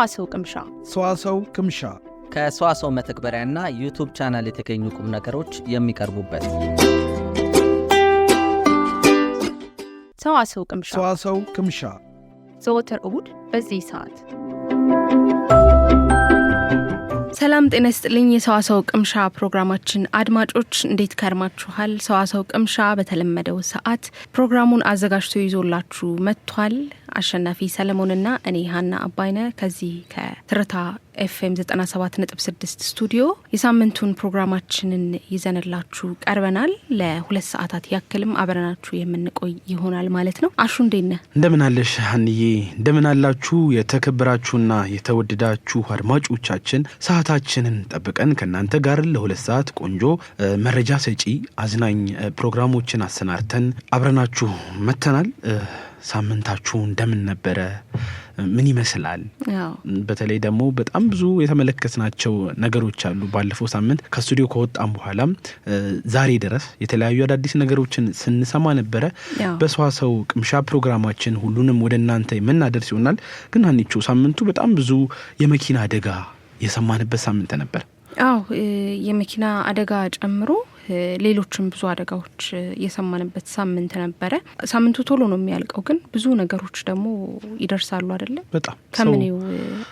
ሰዋሰው ቅምሻ ከሰዋሰው መተግበሪያና ዩቲዩብ ቻናል የተገኙ ቁም ነገሮች የሚቀርቡበት ሰዋሰው ቅምሻ ዘወትር እሁድ በዚህ ሰዓት። ሰላም ጤና ይስጥልኝ። የሰዋሰው ቅምሻ ፕሮግራማችን አድማጮች እንዴት ከርማችኋል? ሰዋሰው ቅምሻ በተለመደው ሰዓት ፕሮግራሙን አዘጋጅቶ ይዞላችሁ መጥቷል። አሸናፊ ሰለሞንና እኔ ሀና አባይነ ከዚህ ከትርታ ኤፍኤም 97.6 ስቱዲዮ የሳምንቱን ፕሮግራማችንን ይዘንላችሁ ቀርበናል። ለ2 ሰዓታት ያክልም አብረናችሁ የምንቆይ ይሆናል ማለት ነው። አሹ እንዴት ነህ? እንደምን አለሽ ሀንዬ? እንደምን አላችሁ የተከበራችሁና የተወደዳችሁ አድማጮቻችን? ሰዓታችንን ጠብቀን ከናንተ ጋር ለ2 ሰዓት ቆንጆ መረጃ ሰጪ አዝናኝ ፕሮግራሞችን አሰናድተን አብረናችሁ መተናል። ሳምንታችሁ እንደምን ነበረ? ምን ይመስላል? በተለይ ደግሞ በጣም ብዙ የተመለከትናቸው ነገሮች አሉ። ባለፈው ሳምንት ከስቱዲዮ ከወጣን በኋላ ዛሬ ድረስ የተለያዩ አዳዲስ ነገሮችን ስንሰማ ነበረ። በሰዋሰው ቅምሻ ፕሮግራማችን ሁሉንም ወደ እናንተ የምናደርስ ይሆናል። ግን ሀኒቾ ሳምንቱ በጣም ብዙ የመኪና አደጋ የሰማንበት ሳምንት ነበር። የመኪና አደጋ ጨምሮ ሌሎችም ብዙ አደጋዎች የሰማንበት ሳምንት ነበረ። ሳምንቱ ቶሎ ነው የሚያልቀው፣ ግን ብዙ ነገሮች ደግሞ ይደርሳሉ አይደለ? በጣም ከምኔው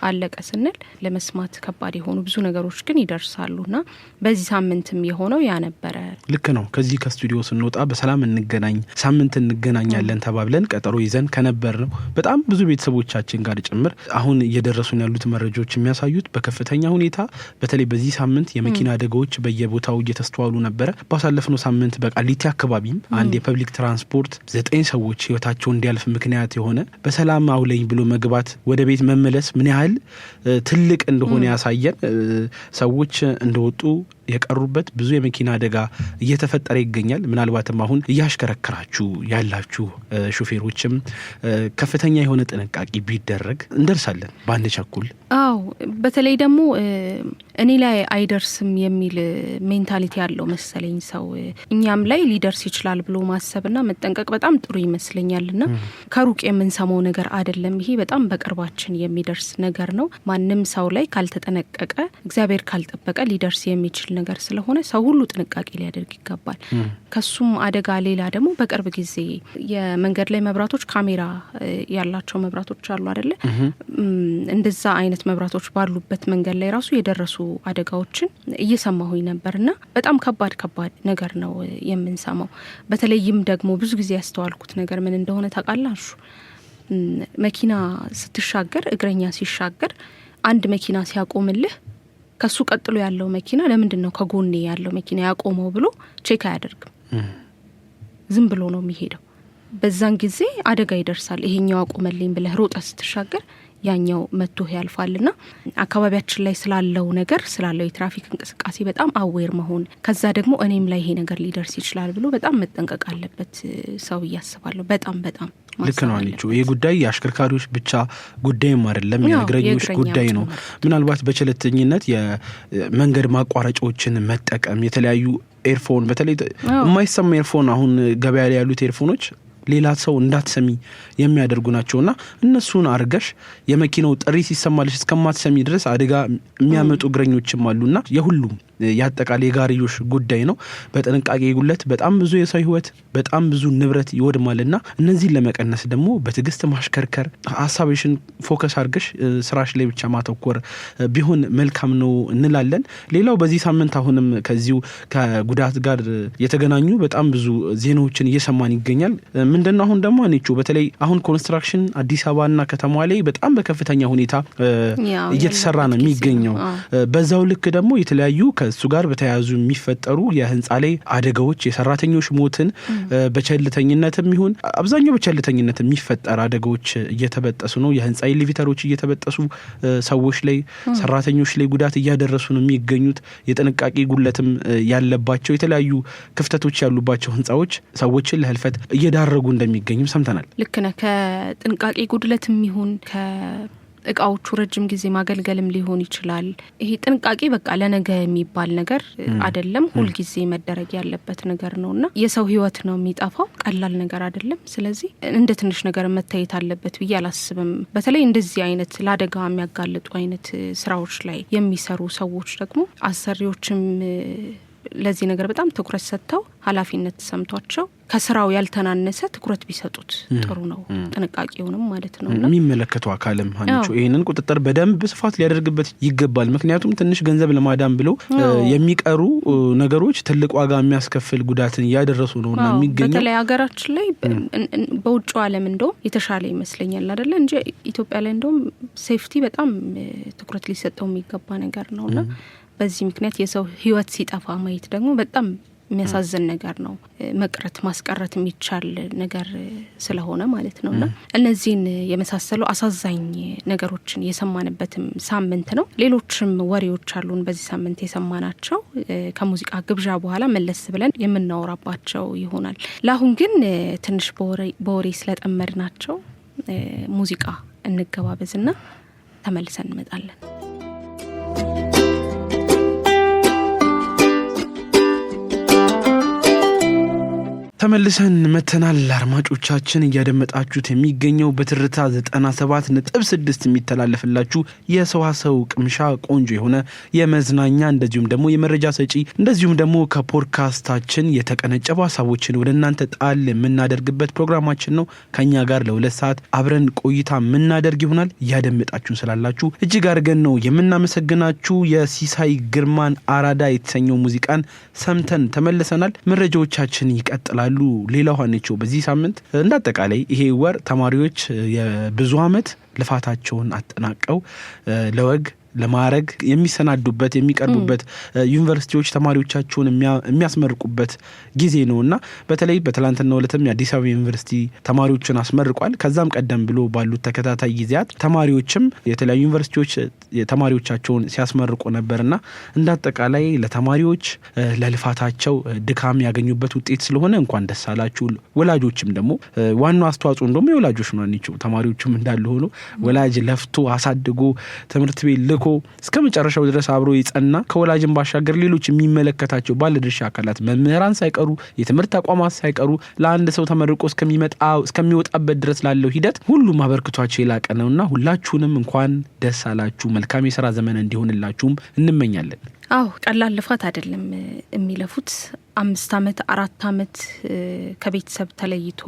አለቀ ስንል ለመስማት ከባድ የሆኑ ብዙ ነገሮች ግን ይደርሳሉና በዚህ ሳምንትም የሆነው ያ ነበረ። ልክ ነው። ከዚህ ከስቱዲዮ ስንወጣ በሰላም እንገናኝ፣ ሳምንት እንገናኛለን ተባብለን ቀጠሮ ይዘን ከነበር ነው በጣም ብዙ ቤተሰቦቻችን ጋር ጭምር አሁን እየደረሱን ያሉት መረጃዎች የሚያሳዩት በከፍተኛ ሁኔታ በተለይ በዚህ ሳምንት የመኪና አደጋዎች በየቦታው እየተስተዋሉ ነበር። ባሳለፍነው ሳምንት በቃሊቲ አካባቢም አንድ የፐብሊክ ትራንስፖርት 9 ሰዎች ህይወታቸው እንዲያልፍ ምክንያት የሆነ በሰላም አውለኝ ብሎ መግባት ወደ ቤት መመለስ ምን ያህል ትልቅ እንደሆነ ያሳየን። ሰዎች እንደወጡ የቀሩበት ብዙ የመኪና አደጋ እየተፈጠረ ይገኛል። ምናልባትም አሁን እያሽከረከራችሁ ያላችሁ ሹፌሮችም ከፍተኛ የሆነ ጥንቃቄ ቢደረግ እንደርሳለን ባንድ ቸኩል። በተለይ ደግሞ እኔ ላይ አይደርስም የሚል ሜንታሊቲ ያለው መሰለኝ ሰው እኛም ላይ ሊደርስ ይችላል ብሎ ማሰብና መጠንቀቅ በጣም ጥሩ ይመስለኛልና ከሩቅ የምንሰማው ነገር አይደለም። ይሄ በጣም በቅርባችን የሚደርስ ነገር ነው። ማንም ሰው ላይ ካልተጠነቀቀ እግዚአብሔር ካልጠበቀ ሊደርስ የሚችል ነገር ስለሆነ ሰው ሁሉ ጥንቃቄ ሊያደርግ ይገባል። ከሱም አደጋ ሌላ ደግሞ በቅርብ ጊዜ የመንገድ ላይ መብራቶች ካሜራ ያላቸው መብራቶች አሉ አይደለ? እንደዛ አይነት መብራቶች ባሉበት መንገድ ላይ ራሱ የደረሱ አደጋዎችን እየሰማሁኝ ነበርና በጣም ከባድ ነገር ነው የምንሰማው። በተለይም ደግሞ ብዙ ጊዜ ያስተዋልኩት ነገር ምን እንደሆነ ታውቃላችሁ? መኪና ስትሻገር፣ እግረኛ ሲሻገር አንድ መኪና ሲያቆምልህ ከሱ ቀጥሎ ያለው መኪና ለምንድነው ከጎኔ ያለው መኪና ያቆመው ብሎ ቼክ አያደርግም። ዝም ብሎ ነው የሚሄደው። በዛን ጊዜ አደጋ ይደርሳል። ይሄኛው አቆመልኝ ብለህ ሮጠህ ስትሻገር ያኛው መጥቶ ያልፋልና አካባቢያችን ላይ ስላለው ነገር ስላለው የትራፊክ እንቅስቃሴ በጣም አዌር መሆን፣ ከዛ ደግሞ እኔም ላይ ይሄ ነገር ሊደርስ ይችላል ብሎ በጣም መጠንቀቅ አለበት ሰው ያስባለሁ። በጣም ልክ ነው አለችው። ይሄ ጉዳይ የአሽከርካሪዎች ብቻ ጉዳይም አይደለም፣ የእግረኞች ጉዳይ ነው። ምናልባት በቸልተኝነት የመንገድ ማቋረጫዎችን መጠቀም፣ የተለያዩ ኤርፎን፣ በተለይ የማይሰማ ኤርፎን፣ አሁን ገበያ ላይ ያሉት ኤርፎኖች ሌላ ሰው እንዳትሰሚ የሚያደርጉ ናቸውና እነሱን አርገሽ የመኪናው ጥሪ ሲሰማልሽ እስከማትሰሚ ድረስ አደጋ የሚያመጡ እግረኞችም አሉና የሁሉም ያጠቃላይ የጋሪዮሽ ጉዳይ ነው። በጥንቃቄ ጉለት በጣም ብዙ የሰው ህይወት በጣም ብዙ ንብረት ይወድማልና እነዚህን ለመቀነስ ደግሞ በትዕግስት ማሽከርከር፣ ሀሳብሽን ፎከስ አድርገሽ ስራሽ ላይ ብቻ ማተኮር ቢሆን መልካም ነው እንላለን። ሌላው በዚህ ሳምንት አሁንም ከዚሁ ከጉዳት ጋር የተገናኙ በጣም ብዙ ዜናዎችን እየሰማን ይገኛል። ምንድነው አሁን ደግሞ አንቺ በተለይ አሁን ኮንስትራክሽን አዲስ አበባና ከተማዋ ላይ በጣም በከፍተኛ ሁኔታ እየተሰራ ነው የሚገኘው። በዛው ልክ ደግሞ የተለያዩ ከሱ ጋር በተያያዙ የሚፈጠሩ የህንጻ ላይ አደጋዎች፣ የሰራተኞች ሞትን በቸልተኝነትም ይሁን አብዛኛው በቸልተኝነት የሚፈጠር አደጋዎች እየተበጠሱ ነው። የህንጻ ኤሌቬተሮች እየተበጠሱ ሰዎች ላይ ሰራተኞች ላይ ጉዳት እያደረሱ ነው የሚገኙት። የጥንቃቄ ጉለትም ያለባቸው የተለያዩ ክፍተቶች ያሉባቸው ህንጻዎች ሰዎችን ለህልፈት እየዳረጉ እንደሚገኙ ሰምተናል። ልክ ነህ። ከጥንቃቄ ጉድለትም ይሁን እቃዎቹ ረጅም ጊዜ ማገልገልም ሊሆን ይችላል። ይሄ ጥንቃቄ በቃ ለነገ የሚባል ነገር አይደለም፣ ሁሉ ጊዜ መደረግ ያለበት ነገር ነውና የሰው ህይወት ነው የሚጠፋው፣ ቀላል ነገር አይደለም። ስለዚህ እንደ ትንሽ ነገር መታየት አለበት ብዬ አላስብም። በተለይ እንደዚህ አይነት ለአደጋ የሚያጋልጡ አይነት ስራዎች ላይ የሚሰሩ ሰዎች ደግሞ አሰሪዎችም ለዚህ ነገር በጣም ትኩረት ሰጥተው ኃላፊነት ተሰምቷቸው ከስራው ያልተናነሰ ትኩረት ቢሰጡት ጥሩ ነው። ጥንቃቄውንም ማለት ነውና የሚመለከተው አካልም አንቺ ይሄንን ቁጥጥር በደንብ ስፋት ሊያደርግበት ይገባል። ምክንያቱም ትንሽ ገንዘብ ለማዳን ብለው የሚቀሩ ነገሮች ትልቅ ዋጋ የሚያስከፍል ጉዳትን ያደረሱ ነውና የሚገኘው በተለይ ሀገራችን ላይ በውጭው ዓለም እንደው የተሻለ ይመስለኛል አይደል እንጂ ኢትዮጵያ ላይ እንደው ሴፍቲ በጣም ትኩረት ሊሰጠው የሚገባ ነገር ነውና በዚህ ምክንያት የሰው ህይወት ሲጠፋ ማየት ደግሞ በጣም የሚያሳዝን ነገር ነው። መቅረት ማስቀረት የሚቻል ነገር ስለሆነ ማለት ነውና እነዚህን የመሳሰሉ አሳዛኝ ነገሮችን የሰማንበትም ሳምንት ነው። ሌሎችም ወሬዎች አሉን በዚህ ሳምንት የሰማናቸው ከሙዚቃ ግብዣ በኋላ መለስ ብለን የምናወራባቸው ይሆናል። ለአሁን ግን ትንሽ በወሬ ስለጠመድናቸው ሙዚቃ እንገባበዝና ተመልሰን እንመጣለን። ተመልሰን መተናል። አድማጮቻችን እያደመጣችሁት የሚገኘው በትርታ 97.6 የሚተላለፍላችሁ የሰዋሰው ቅምሻ ቆንጆ የሆነ የመዝናኛ እንደዚሁም ደግሞ የመረጃ ሰጪ እንደዚሁም ደግሞ ከፖድካስታችን የተቀነጨቡ ሀሳቦችን ወደ እናንተ ጣል የምናደርግበት ፕሮግራማችን ነው። ከኛ ጋር ለ2 ሰዓት አብረን ቆይታ የምናደርግ ይሆናል። እያደመጣችሁን ስላላችሁ እጅግ አድርገን ነው የምናመሰግናችሁ። የሲሳይ ግርማን አራዳ የተሰኘው ሙዚቃን ሰምተን ተመልሰናል። መረጃዎቻችን ይቀጥላሉ። ሌላው ሆነችው በዚህ ሳምንት እንዳጠቃላይ ይሄ ወር ተማሪዎች የብዙ አመት ልፋታቸውን አጠናቀው ለወግ ለማረግ የሚሰናዱበት የሚቀርቡበት ዩኒቨርሲቲዎች ተማሪዎቻቸውን የሚያስመርቁበት ጊዜ ነውና በተለይ በትላንትናው ዕለትም የአዲስ አበባ ዩኒቨርሲቲ ተማሪዎችን አስመርቋል። ከዛም ቀደም ብሎ ባሉት ተከታታይ ጊዜያት ተማሪዎችም የተለያዩ ዩኒቨርሲቲዎች ተማሪዎቻቸውን ሲያስመርቁ ነበርና እንዳጠቃላይ ለተማሪዎች ለልፋታቸው ድካም ያገኙበት ውጤት ስለሆነ እንኳን ደስ አላችሁ። ወላጆችም ደግሞ ዋናው አስተዋጽኦ እንደውም የወላጆች ነው እንጂ ተማሪዎችም እንዳሉ ሆኖ ወላጅ ለፍቶ አሳድጎ ትምህርት ቤት እስከ መጨረሻው ድረስ አብሮ ይጸና ከወላጅን ባሻገር ሌሎች የሚመለከታቸው ባለድርሻ አካላት መምህራን ሳይቀሩ የትምህርት ተቋማት ሳይቀሩ ለአንድ ሰው ተመርቆ እስከሚወጣበት ድረስ ላለው ሂደት ሁሉም አበርክቷቸው የላቀ ነውና ሁላችሁንም እንኳን ደስ አላችሁ። መልካም የሥራ ዘመን እንዲሆንላችሁም እንመኛለን። ቀላል ልፋት አይደለም የሚለፉት 5 አመት 4 አመት ከቤተሰብ ተለይቶ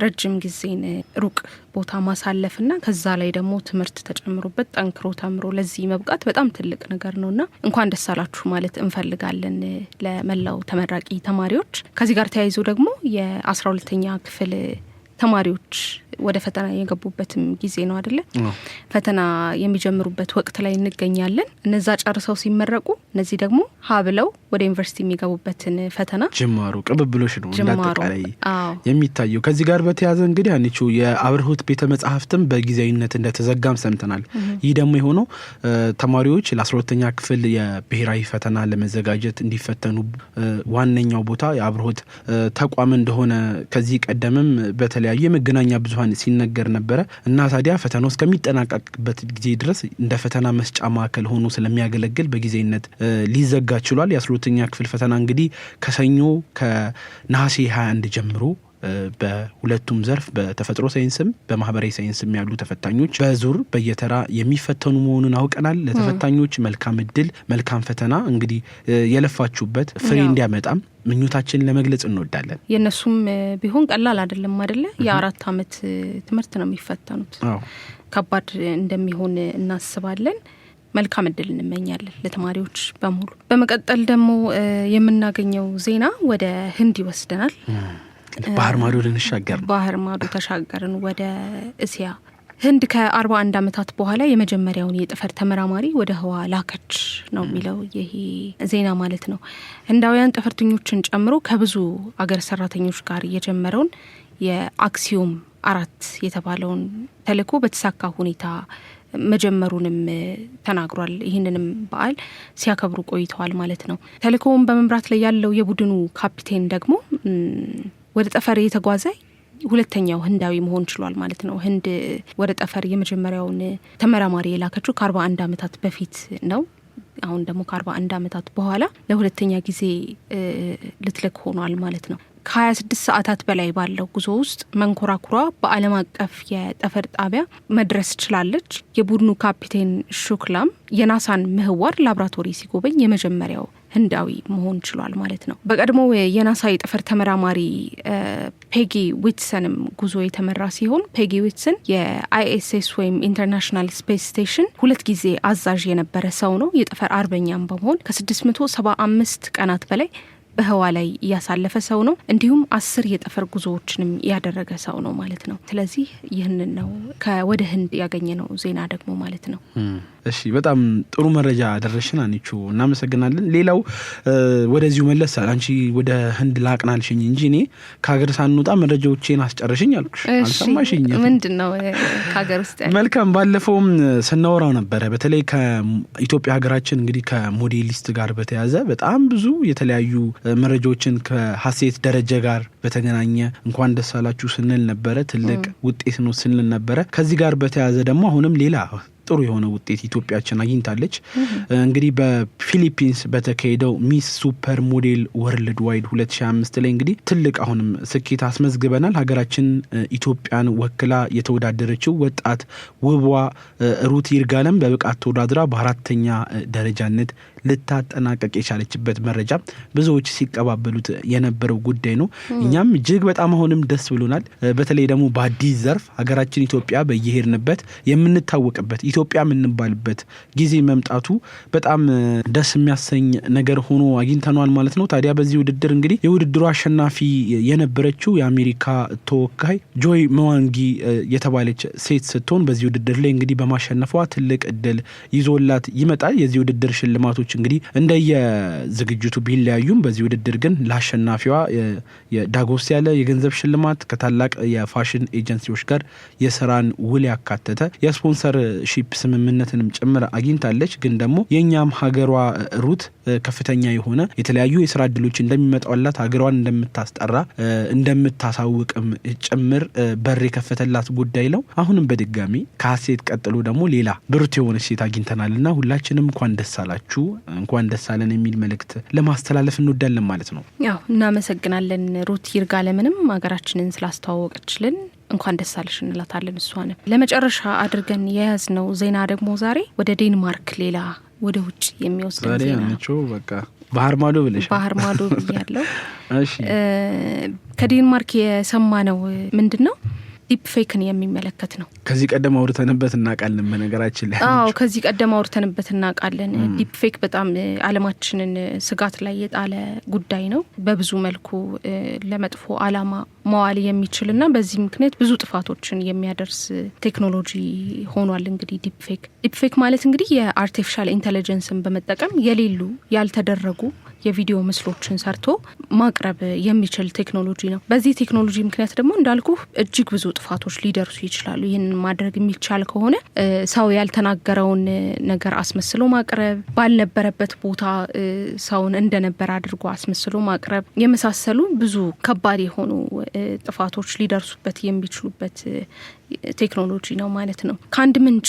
ረጅም ጊዜን ሩቅ ቦታ ማሳለፍና ከዛ ላይ ደግሞ ትምህርት ተጨምሮበት ጠንክሮ ተምሮ ለዚህ መብቃት በጣም ትልቅ ነገር ነውና እንኳን ደስ አላችሁ ማለት እንፈልጋለን ለመላው ተመራቂ ተማሪዎች። ከዚህ ጋር ተያይዞ ደግሞ የ12ኛ ክፍል ተማሪዎች ወደ ፈተና የገቡበትም ጊዜ ነው አይደለ? ፈተና የሚጀምሩበት ወቅት ላይ እንገኛለን። እነዛ ጨርሰው ሲመረቁ እነዚህ ደግሞ ሀብለው ወደ ዩኒቨርሲቲ የሚገቡበትን ፈተና ጅማሩ ቅብብሎሽ ነው እንዳጠቃላይ የሚታየው። ከዚህ ጋር በተያያዘ እንግዲህ አንቺ የአብርሆት ቤተ መጻሕፍትም በጊዜያዊነት እንደተዘጋም ሰምተናል። ይህ ደግሞ የሆነው ተማሪዎች ለ12ኛ ክፍል የብሔራዊ ፈተና ለመዘጋጀት እንዲፈተኑ ዋነኛው ቦታ የአብርሆት ተቋም እንደሆነ ከዚህ ቀደምም በተለያዩ የመገናኛ ብዙሃን ሲነገር ነበረ እና ታዲያ ፈተናው እስከሚጠናቀቅበት ጊዜ ድረስ እንደ ፈተና መስጫ ማዕከል ሆኖ ስለሚያገለግል በጊዜያዊነት ሊዘጋ ችሏል። የ12ኛ ክፍል ፈተና እንግዲህ ከሰኞ ከነሐሴ 21 ጀምሮ በሁለቱም ዘርፍ በተፈጥሮ ሳይንስም በማህበራዊ ሳይንስም ያሉ ተፈታኞች በዙር በየተራ የሚፈተኑ መሆኑን አውቀናል። ለተፈታኞች መልካም እድል፣ መልካም ፈተና እንግዲህ የለፋችሁበት ፍሬ እንዲያመጣም ምኞታችን ለመግለጽ እንወዳለን። የነሱም ቢሆን ቀላል አይደለም አይደለ? የ4 አመት ትምህርት ነው የሚፈተኑት። ከባድ እንደሚሆን እናስባለን። መልካም እድል እንመኛለን ለተማሪዎች በሙሉ። በመቀጠል ደግሞ የምናገኘው ዜና ወደ ህንድ ይወስደናል። ባህር ማዶ ልንሻገር ነው። ባህር ማዶ ተሻገርን ወደ እስያ። ህንድ ከ41 አመታት በኋላ የመጀመሪያውን የጠፈር ተመራማሪ ወደ ህዋ ላከች ነው የሚለው ይሄ ዜና ማለት ነው። ህንዳውያን ጠፈርተኞችን ጨምሮ ከብዙ አገር ሰራተኞች ጋር የጀመረውን የአክሲዮም 4 የተባለውን ተልዕኮ በተሳካ ሁኔታ መጀመሩንም ተናግሯል። ይህንንም በዓል ሲያከብሩ ቆይተዋል ማለት ነው። ተልዕኮውን በመምራት ላይ ያለው የቡድኑ ካፒቴን ደግሞ ወደ ጠፈር የተጓዘ ሁለተኛው ህንዳዊ መሆን ችሏል ማለት ነው። ህንድ ወደ ጠፈር የመጀመሪያውን ተመራማሪ የላከችው ከ41 ዓመታት በፊት ነው። አሁን ደግሞ ከ41 ዓመታት በኋላ ለሁለተኛ ጊዜ ልትልክ ሆኗል ማለት ነው። ከ26 ሰዓታት በላይ ባለው ጉዞ ውስጥ መንኮራኩሯ በዓለም አቀፍ የጠፈር ጣቢያ መድረስ ችላለች። የቡድኑ ካፒቴን ሹክላም የናሳን ምህዋር ላብራቶሪ ሲጎበኝ የመጀመሪያው ህንዳዊ መሆን ችሏል ማለት ነው። በቀድሞ የናሳ የጠፈር ተመራማሪ ፔጊ ዊትሰንም ጉዞ የተመራ ሲሆን ፔጊ ዊትሰን የአይኤስኤስ ወይም ኢንተርናሽናል ስፔስ ስቴሽን 2 ጊዜ አዛዥ የነበረ ሰው ነው። የጠፈር አርበኛም በመሆን ከ675 ቀናት በላይ በህዋ ላይ ያሳለፈ ሰው ነው። እንዲሁም 10 የጠፈር ጉዞዎችንም ያደረገ ሰው ነው ማለት ነው። ስለዚህ ይህንን ነው ከወደ ህንድ ያገኘነው ዜና ደግሞ ማለት ነው። እሺ በጣም ጥሩ መረጃ አደረሽን አንቺ እናመሰግናለን። ሌላው ወደዚሁ መለሳል አንቺ ወደ ህንድ ላቅናልሽኝ እንጂ እኔ ከሀገር ሳንወጣ መረጃዎቼን አስጨርሽኝ አልኩሽ። አልሰማሽኝ? ምንድነው ከሀገር ውስጥ መልካም ባለፈውም ስናወራው ነበረ። በተለይ ከኢትዮጵያ ሀገራችን እንግዲህ ከሞዴሊስት ጋር በተያያዘ በጣም ብዙ የተለያዩ መረጃዎችን ከሀሴት ደረጀ ጋር በተገናኘ እንኳን ደስ አላችሁ ስንል ነበረ። ትልቅ ውጤት ነው ስንል ነበረ። ከዚህ ጋር በተያያዘ ደግሞ አሁንም ሌላ ጥሩ የሆነ ውጤት ኢትዮጵያችን አግኝታለች። እንግዲህ በፊሊፒንስ በተካሄደው ሚስ ሱፐር ሞዴል ወርልድ ዋይድ 2025 ላይ እንግዲህ ትልቅ አሁንም ስኬት አስመዝግበናል። ሀገራችን ኢትዮጵያን ወክላ የተወዳደረችው ወጣት ውቧ ሩት ይርጋለም በብቃት ተወዳድራ በ4ኛ ደረጃነት ልታጠናቀቅ የቻለችበት መረጃ ብዙዎች ሲቀባበሉት የነበረው ጉዳይ ነው። እኛም እጅግ በጣም አሁንም ደስ ብሎናል። በተለይ ደግሞ በአዲስ ዘርፍ ሀገራችን ኢትዮጵያ በየሄድንበት የምንታወቅበት ኢትዮጵያ የምንባልበት ጊዜ መምጣቱ በጣም ደስ የሚያሰኝ ነገር ሆኖ አግኝተናል ማለት ነው። ታዲያ በዚህ ውድድር እንግዲህ የውድድሩ አሸናፊ የነበረችው የአሜሪካ ተወካይ ጆይ መዋንጊ የተባለች ሴት ስትሆን በዚህ ውድድር ላይ እንግዲህ በማሸነፏ ትልቅ እድል ይዞላት ይመጣል። የዚህ ውድድር ሽልማቶች እንግዲህ እንደየዝግጅቱ ቢለያዩም በዚህ ውድድር ግን ለአሸናፊዋ የዳጎስ ያለ የገንዘብ ሽልማት ከታላቅ የፋሽን ኤጀንሲዎች ጋር የስራን ውል ያካተተ የስፖንሰር ሺፕ ስምምነትንም ጭምር አግኝታለች። ግን ደግሞ የኛም ሀገሯ ሩት ከፍተኛ የሆነ የተለያዩ የስራ እድሎች እንደሚመጣውላት ሀገሯን እንደምታስጠራ እንደምታሳውቅም ጭምር በር የከፈተላት ጉዳይ ነው። አሁንም በድጋሚ ከሀሴት ቀጥሎ ደግሞ ሌላ ብርቱ የሆነች ሴት አግኝተናልና ሁላችንም እንኳን ደስ አላችሁ እንኳን ደስ አለን የሚል መልእክት ለማስተላለፍ እንወዳለን ማለት ነው። ያው እናመሰግናለን ሩት ይርጋለምንም ሀገራችንን ስላስተዋወቀችልን እንኳን ደስ አለሽ እንላታለን። እሷንም ለመጨረሻ አድርገን የያዝነው ዜና ደግሞ ዛሬ ወደ ዴንማርክ ሌላ ወደ ውጭ የሚወስድ ዜና ነው። በቃ ባህር ማዶ ብለሽ ባህር ማዶ ብያለሁ። እሺ ከዴንማርክ የሰማነው ምንድነው ዲፕ ፌክን የሚመለከት ነው። ከዚህ ቀደም አውርተንበት እናውቃለን። በነገራችን ላይ ከዚህ ቀደም አውርተንበት እናውቃለን። ዲፕ ፌክ በጣም ዓለማችንን ስጋት ላይ የጣለ ጉዳይ ነው። በብዙ መልኩ ለመጥፎ ዓላማ መዋል የሚችልና በዚህ ምክንያት ብዙ ጥፋቶችን የሚያደርስ ቴክኖሎጂ ሆኗል። እንግዲህ ዲፕ ፌክ ማለት እንግዲህ የአርቲፊሻል ኢንተለጀንስን በመጠቀም የሌሉ ያልተደረጉ የቪዲዮ ምስሎችን ሰርቶ ማቅረብ የሚችል ቴክኖሎጂ ነው። በዚህ ቴክኖሎጂ ምክንያት ደግሞ እንዳልኩ እጅግ ብዙ ጥፋቶች ሊደርሱ ይችላሉ። ይህንን ማድረግ የሚቻል ከሆነ ሰው ያልተናገረውን ነገር አስመስሎ ማቅረብ፣ ባልነበረበት ቦታ ሰውን እንደነበር አድርጎ አስመስሎ ማቅረብ የመሳሰሉ ብዙ ከባድ የሆኑ ጥፋቶች ሊደርሱበት የሚችሉበት ቴክኖሎጂ ነው ማለት ነው። ከአንድ ምንጭ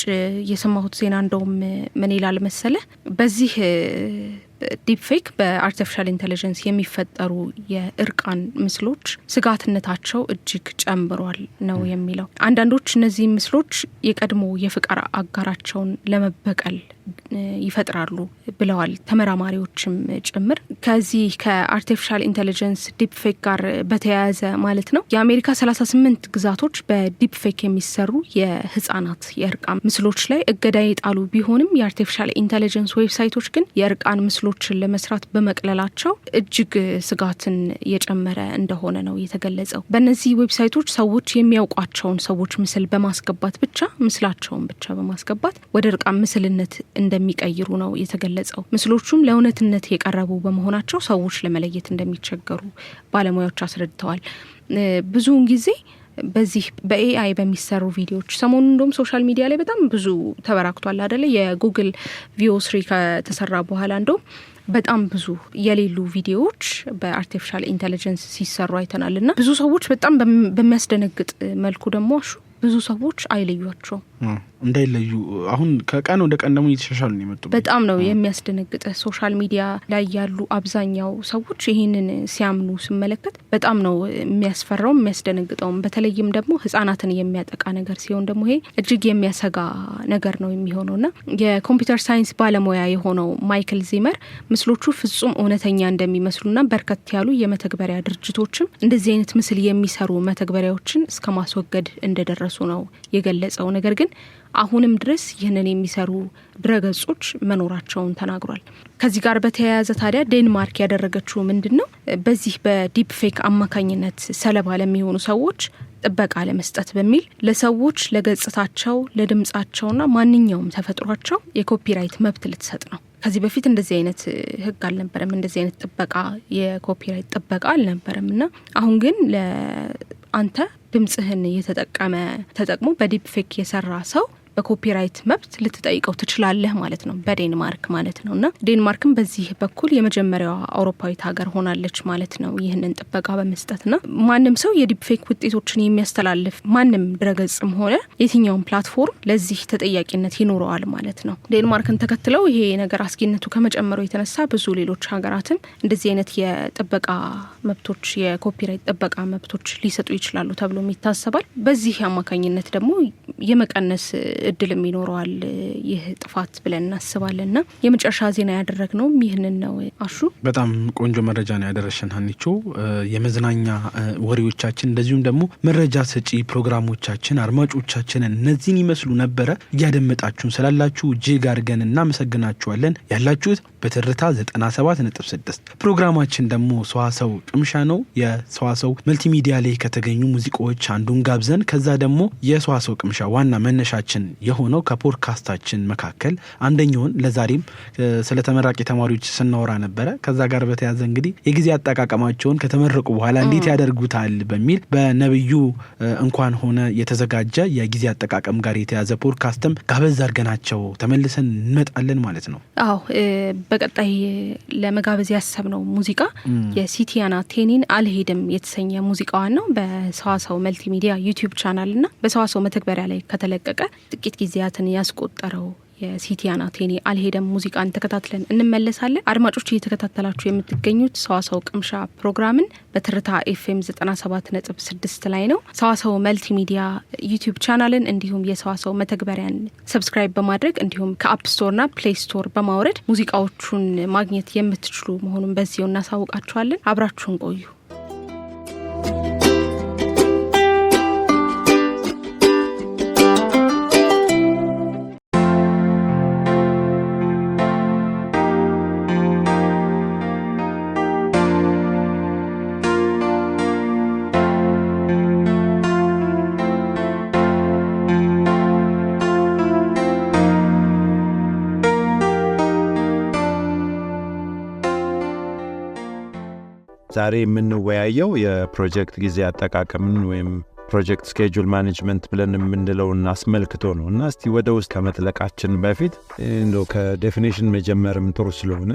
የሰማሁት ዜና እንደውም ምን ይላል መሰለ በዚህ ዲፕ ፌክ በአርቲፊሻል ኢንተለጀንስ የሚፈጠሩ የእርቃን ምስሎች ስጋትነታቸው እጅግ ጨምሯል ነው የሚለው። አንዳንዶች እነዚህ ምስሎች የቀድሞ የፍቅር አጋራቸውን ለመበቀል ይፈጥራሉ ብለዋል ተመራማሪዎችም ጭምር። ከዚህ ከአርቲፊሻል ኢንተለጀንስ ዲፕ ፌክ ጋር በተያያዘ ማለት ነው የአሜሪካ 38 ግዛቶች በዲፕ ፌክ የሚሰሩ የህፃናት የእርቃን ምስሎች ላይ እገዳ የጣሉ ቢሆንም የአርቲፊሻል ኢንተለጀንስ ዌብሳይቶች ግን የእርቃን ምስሎችን ለመስራት በመቅለላቸው እጅግ ስጋትን የጨመረ እንደሆነ ነው የተገለጸው። በእነዚህ ዌብሳይቶች ሰዎች የሚያውቋቸውን ሰዎች ምስል በማስገባት ብቻ ምስላቸውን ብቻ በማስገባት ወደ እርቃን ምስልነት እንደሚቀይሩ ነው የተገለጸው። ምስሎቹም ለእውነትነት የቀረቡ በመሆናቸው ሰዎች ለመለየት እንደሚቸገሩ ባለሙያዎች አስረድተዋል። ብዙውን ጊዜ በዚህ በኤአይ በሚሰሩ ቪዲዮዎች ሰሞኑን እንደውም ሶሻል ሚዲያ ላይ በጣም ብዙ ተበራክቷል አይደለ? የጉግል ቪኦ3 ከተሰራ በኋላ እንደውም በጣም ብዙ የሌሉ ቪዲዮዎች በአርቲፊሻል ኢንተለጀንስ ሲሰሩ አይተናልና ብዙ ሰዎች በጣም በሚያስደነግጥ መልኩ ደግሞ ብዙ ሰዎች አይለዩአቸው እንዳይለዩ አሁን ከቀን ወደ ቀን ደግሞ እየተሻሻሉ ነው የመጡት። በጣም ነው የሚያስደነግጥ። ሶሻል ሚዲያ ላይ ያሉ አብዛኛው ሰዎች ይሄንን ሲያምኑ ስመለከት በጣም ነው የሚያስፈራው የሚያስደነግጠው። በተለይም ደግሞ ህጻናትን የሚያጠቃ ነገር ሲሆን ደግሞ ይሄ እጅግ የሚያሰጋ ነገር ነው የሚሆነውና የኮምፒውተር ሳይንስ ባለሙያ የሆነው ማይክል ዚመር ምስሎቹ ፍጹም እውነተኛ እንደሚመስሉና በርከት ያሉ የመተግበሪያ ድርጅቶችም እንደዚህ አይነት ምስል የሚሰሩ መተግበሪያዎችን እስከ ማስወገድ እንደደረሱ ነው የገለጸው። ነገር ግን አሁንም ድረስ ይህንን የሚሰሩ ድረገጾች መኖራቸውን ተናግሯል። ከዚህ ጋር በተያያዘ ታዲያ ዴንማርክ ያደረገችው ምንድነው? በዚህ በዲፕ ፌክ አማካኝነት ሰለባ ለሚሆኑ ሰዎች ጥበቃ ለመስጠት በሚል ለሰዎች ለገጽታቸው ለድምጻቸውና ማንኛውም ተፈጥሯቸው የኮፒራይት መብት ልትሰጥ ነው። ከዚህ በፊት እንደዚህ አይነት ህግ አልነበረም። እንደዚህ አይነት ጥበቃ የኮፒራይት ጥበቃ አልነበረምና አሁን ግን ለአንተ ድምጽህን ተጠቅሞ በዲፕ ፌክ የሰራ ሰው በኮፒራይት መብት ልትጠይቀው ትችላለህ ማለት ነው፣ በዴንማርክ ማለት ነውና ዴንማርክም በዚህ በኩል የመጀመሪያዋ አውሮፓዊት ሀገር ሆናለች ማለት ነው ይህንን ጥበቃ በመስጠትና ማንም ሰው የዲፕ ፌክ ውጤቶችን የሚያስተላልፍ ማንም ድረገጽም ሆነ የትኛውም ፕላትፎርም ለዚህ ተጠያቂነት ይኖረዋል ማለት ነው። ዴንማርክን ተከትለው ይሄ ነገር አስጊነቱ ከመጨመሩ የተነሳ ብዙ ሌሎች ሀገራትም እንደዚህ አይነት የጥበቃ መብቶች የኮፒራይት ጥበቃ መብቶች ሊሰጡ ይችላሉ ተብሎ ይታሰባል። በዚህ አማካኝነት ደግሞ የመቀነስ እድልም ይኖረዋል ይህ ጥፋት ብለን እናስባለንና የመጨረሻ ዜና ያደረግነው ይህንን ነው። አሹ በጣም ቆንጆ መረጃ ነው ያደረሽን ሀኒቾ። የመዝናኛ ወሬዎቻችን እንደዚሁም ደግሞ መረጃ ሰጪ ፕሮግራሞቻችን አድማጮቻችንን እነዚህን ይመስሉ ነበረ። እያደመጣችሁን ስላላችሁ እጅግ አድርገን እናመሰግናችኋለን። ያላችሁት በትርታ 97.6 ፕሮግራማችን ደግሞ ሰዋሰው ቅምሻ ነው። የሰዋሰው መልቲሚዲያ ላይ ከተገኙ ሙዚቃዎች አንዱን ጋብዘን ከዛ ደግሞ የሰዋሰው ቅምሻ ዋና መነሻችን የሆነው ከፖድካስታችን መካከል አንደኛውን ለዛሬም ስለ ተመራቂ ተማሪዎች ስናወራ ነበረ። ከዛ ጋር በተያያዘ እንግዲህ የጊዜ አጠቃቀማቸውን ከተመረቁ በኋላ እንዴት ያደርጉታል በሚል በነብዩ እንኳን ሆነ የተዘጋጀ የጊዜ አጠቃቀም ጋር የተያዘ ፖድካስትም ጋበዝ አድርገናቸው ተመልሰን እንመጣለን ማለት ነው። አዎ በቀጣይ ለመጋበዝ ያሰብነው ሙዚቃ የሲቲያና ቴኒን አልሄድም የተሰኘ ሙዚቃዋን ነው። በሰዋሰው መልቲሚዲያ ዩቲዩብ ቻናልና በሰዋሰው መተግበሪያ ላይ ከተለቀቀ ጥቂት ጊዜያትን ያስቆጠረው የሲቲያና ቴኒ አልሄደም ሙዚቃን ተከታትለን እንመለሳለን። አድማጮች እየተከታተላችሁ የምትገኙት ሰዋሰው ቅምሻ ፕሮግራምን በትርታ ኤፍኤም 97.6 ላይ ነው። ሰዋሰው መልቲሚዲያ ዩቲዩብ ቻናልን እንዲሁም የሰዋሰው መተግበሪያን ሰብስክራይብ በማድረግ እንዲሁም ከአፕ ስቶርና ፕሌይ ስቶር በማውረድ ሙዚቃዎቹን ማግኘት የምትችሉ መሆኑን በዚሁ እናሳውቃችኋለን። አብራችሁን ቆዩ። ዛሬ የምንወያየው የፕሮጀክት ጊዜ አጠቃቀምን ወይም ፕሮጀክት ስኬጁል ማኔጅመንት ብለን የምንለውን አስመልክቶ ነው እና እስቲ ወደ ውስጥ ከመጥለቃችን በፊት እንደው ከዴፊኒሽን መጀመርም ጥሩ ስለሆነ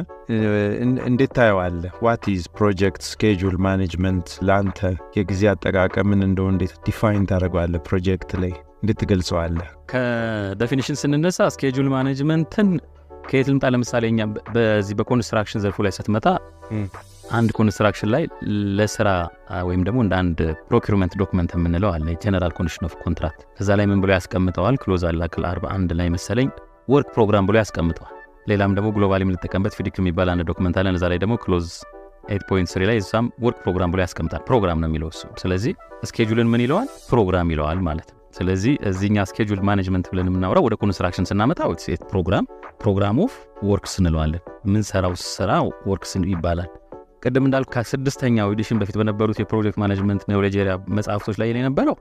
እንዴት ታየዋለህ? ዋት ኢዝ ፕሮጀክት ስኬጁል ማኔጅመንት? ለአንተ የጊዜ አጠቃቀምን እንደው እንዴት ዲፋይን ታደርገዋለህ? ፕሮጀክት ላይ እንዴት ትገልጸዋለህ? ከዴፊኒሽን ስንነሳ ስኬጁል ማኔጅመንትን ከየት ልምጣ? ለምሳሌ እኛ በዚህ በኮንስትራክሽን ዘርፉ ላይ ስትመጣ አንድ ኮንስትራክሽን ላይ ለስራ ወይም ደግሞ እንደ አንድ ፕሮኪውርመንት ዶክመንት የምንለው አለ፣ ጀነራል ኮንዲሽን ኦፍ ኮንትራክት። ከዛ ላይ ምን ብሎ ያስቀምጠዋል? ክሎዝ አላክል 41 ላይ መሰለኝ ወርክ ፕሮግራም ብሎ ያስቀምጠዋል። ሌላም ደግሞ ግሎባሊ የምንጠቀምበት ፊዲክ የሚባል አንድ ዶክመንት አለ። እዛ ላይ ደግሞ ክሎዝ 8.3 ላይ እዛም ወርክ ፕሮግራም ብሎ ያስቀምጣል። ፕሮግራም ነው የሚለው እሱ። ስለዚህ ስኬጁልን ምን ይለዋል? ፕሮግራም ይለዋል ማለት ነው። ስለዚህ እዚህኛ ስኬጁል ማኔጅመንት ብለን የምናወራው ወደ ኮንስትራክሽን ስናመጣው ፕሮግራም ኦፍ ወርክስ እንለዋለን። ምን ሰራው ስራ ወርክስ ይባላል። ቀደም እንዳልኩ ከ6ኛው ኤዲሽን በፊት በነበሩት የፕሮጀክት ማኔጅመንት ኖሌጅ ኤሪያ መጽሐፍቶች ላይ የነበረው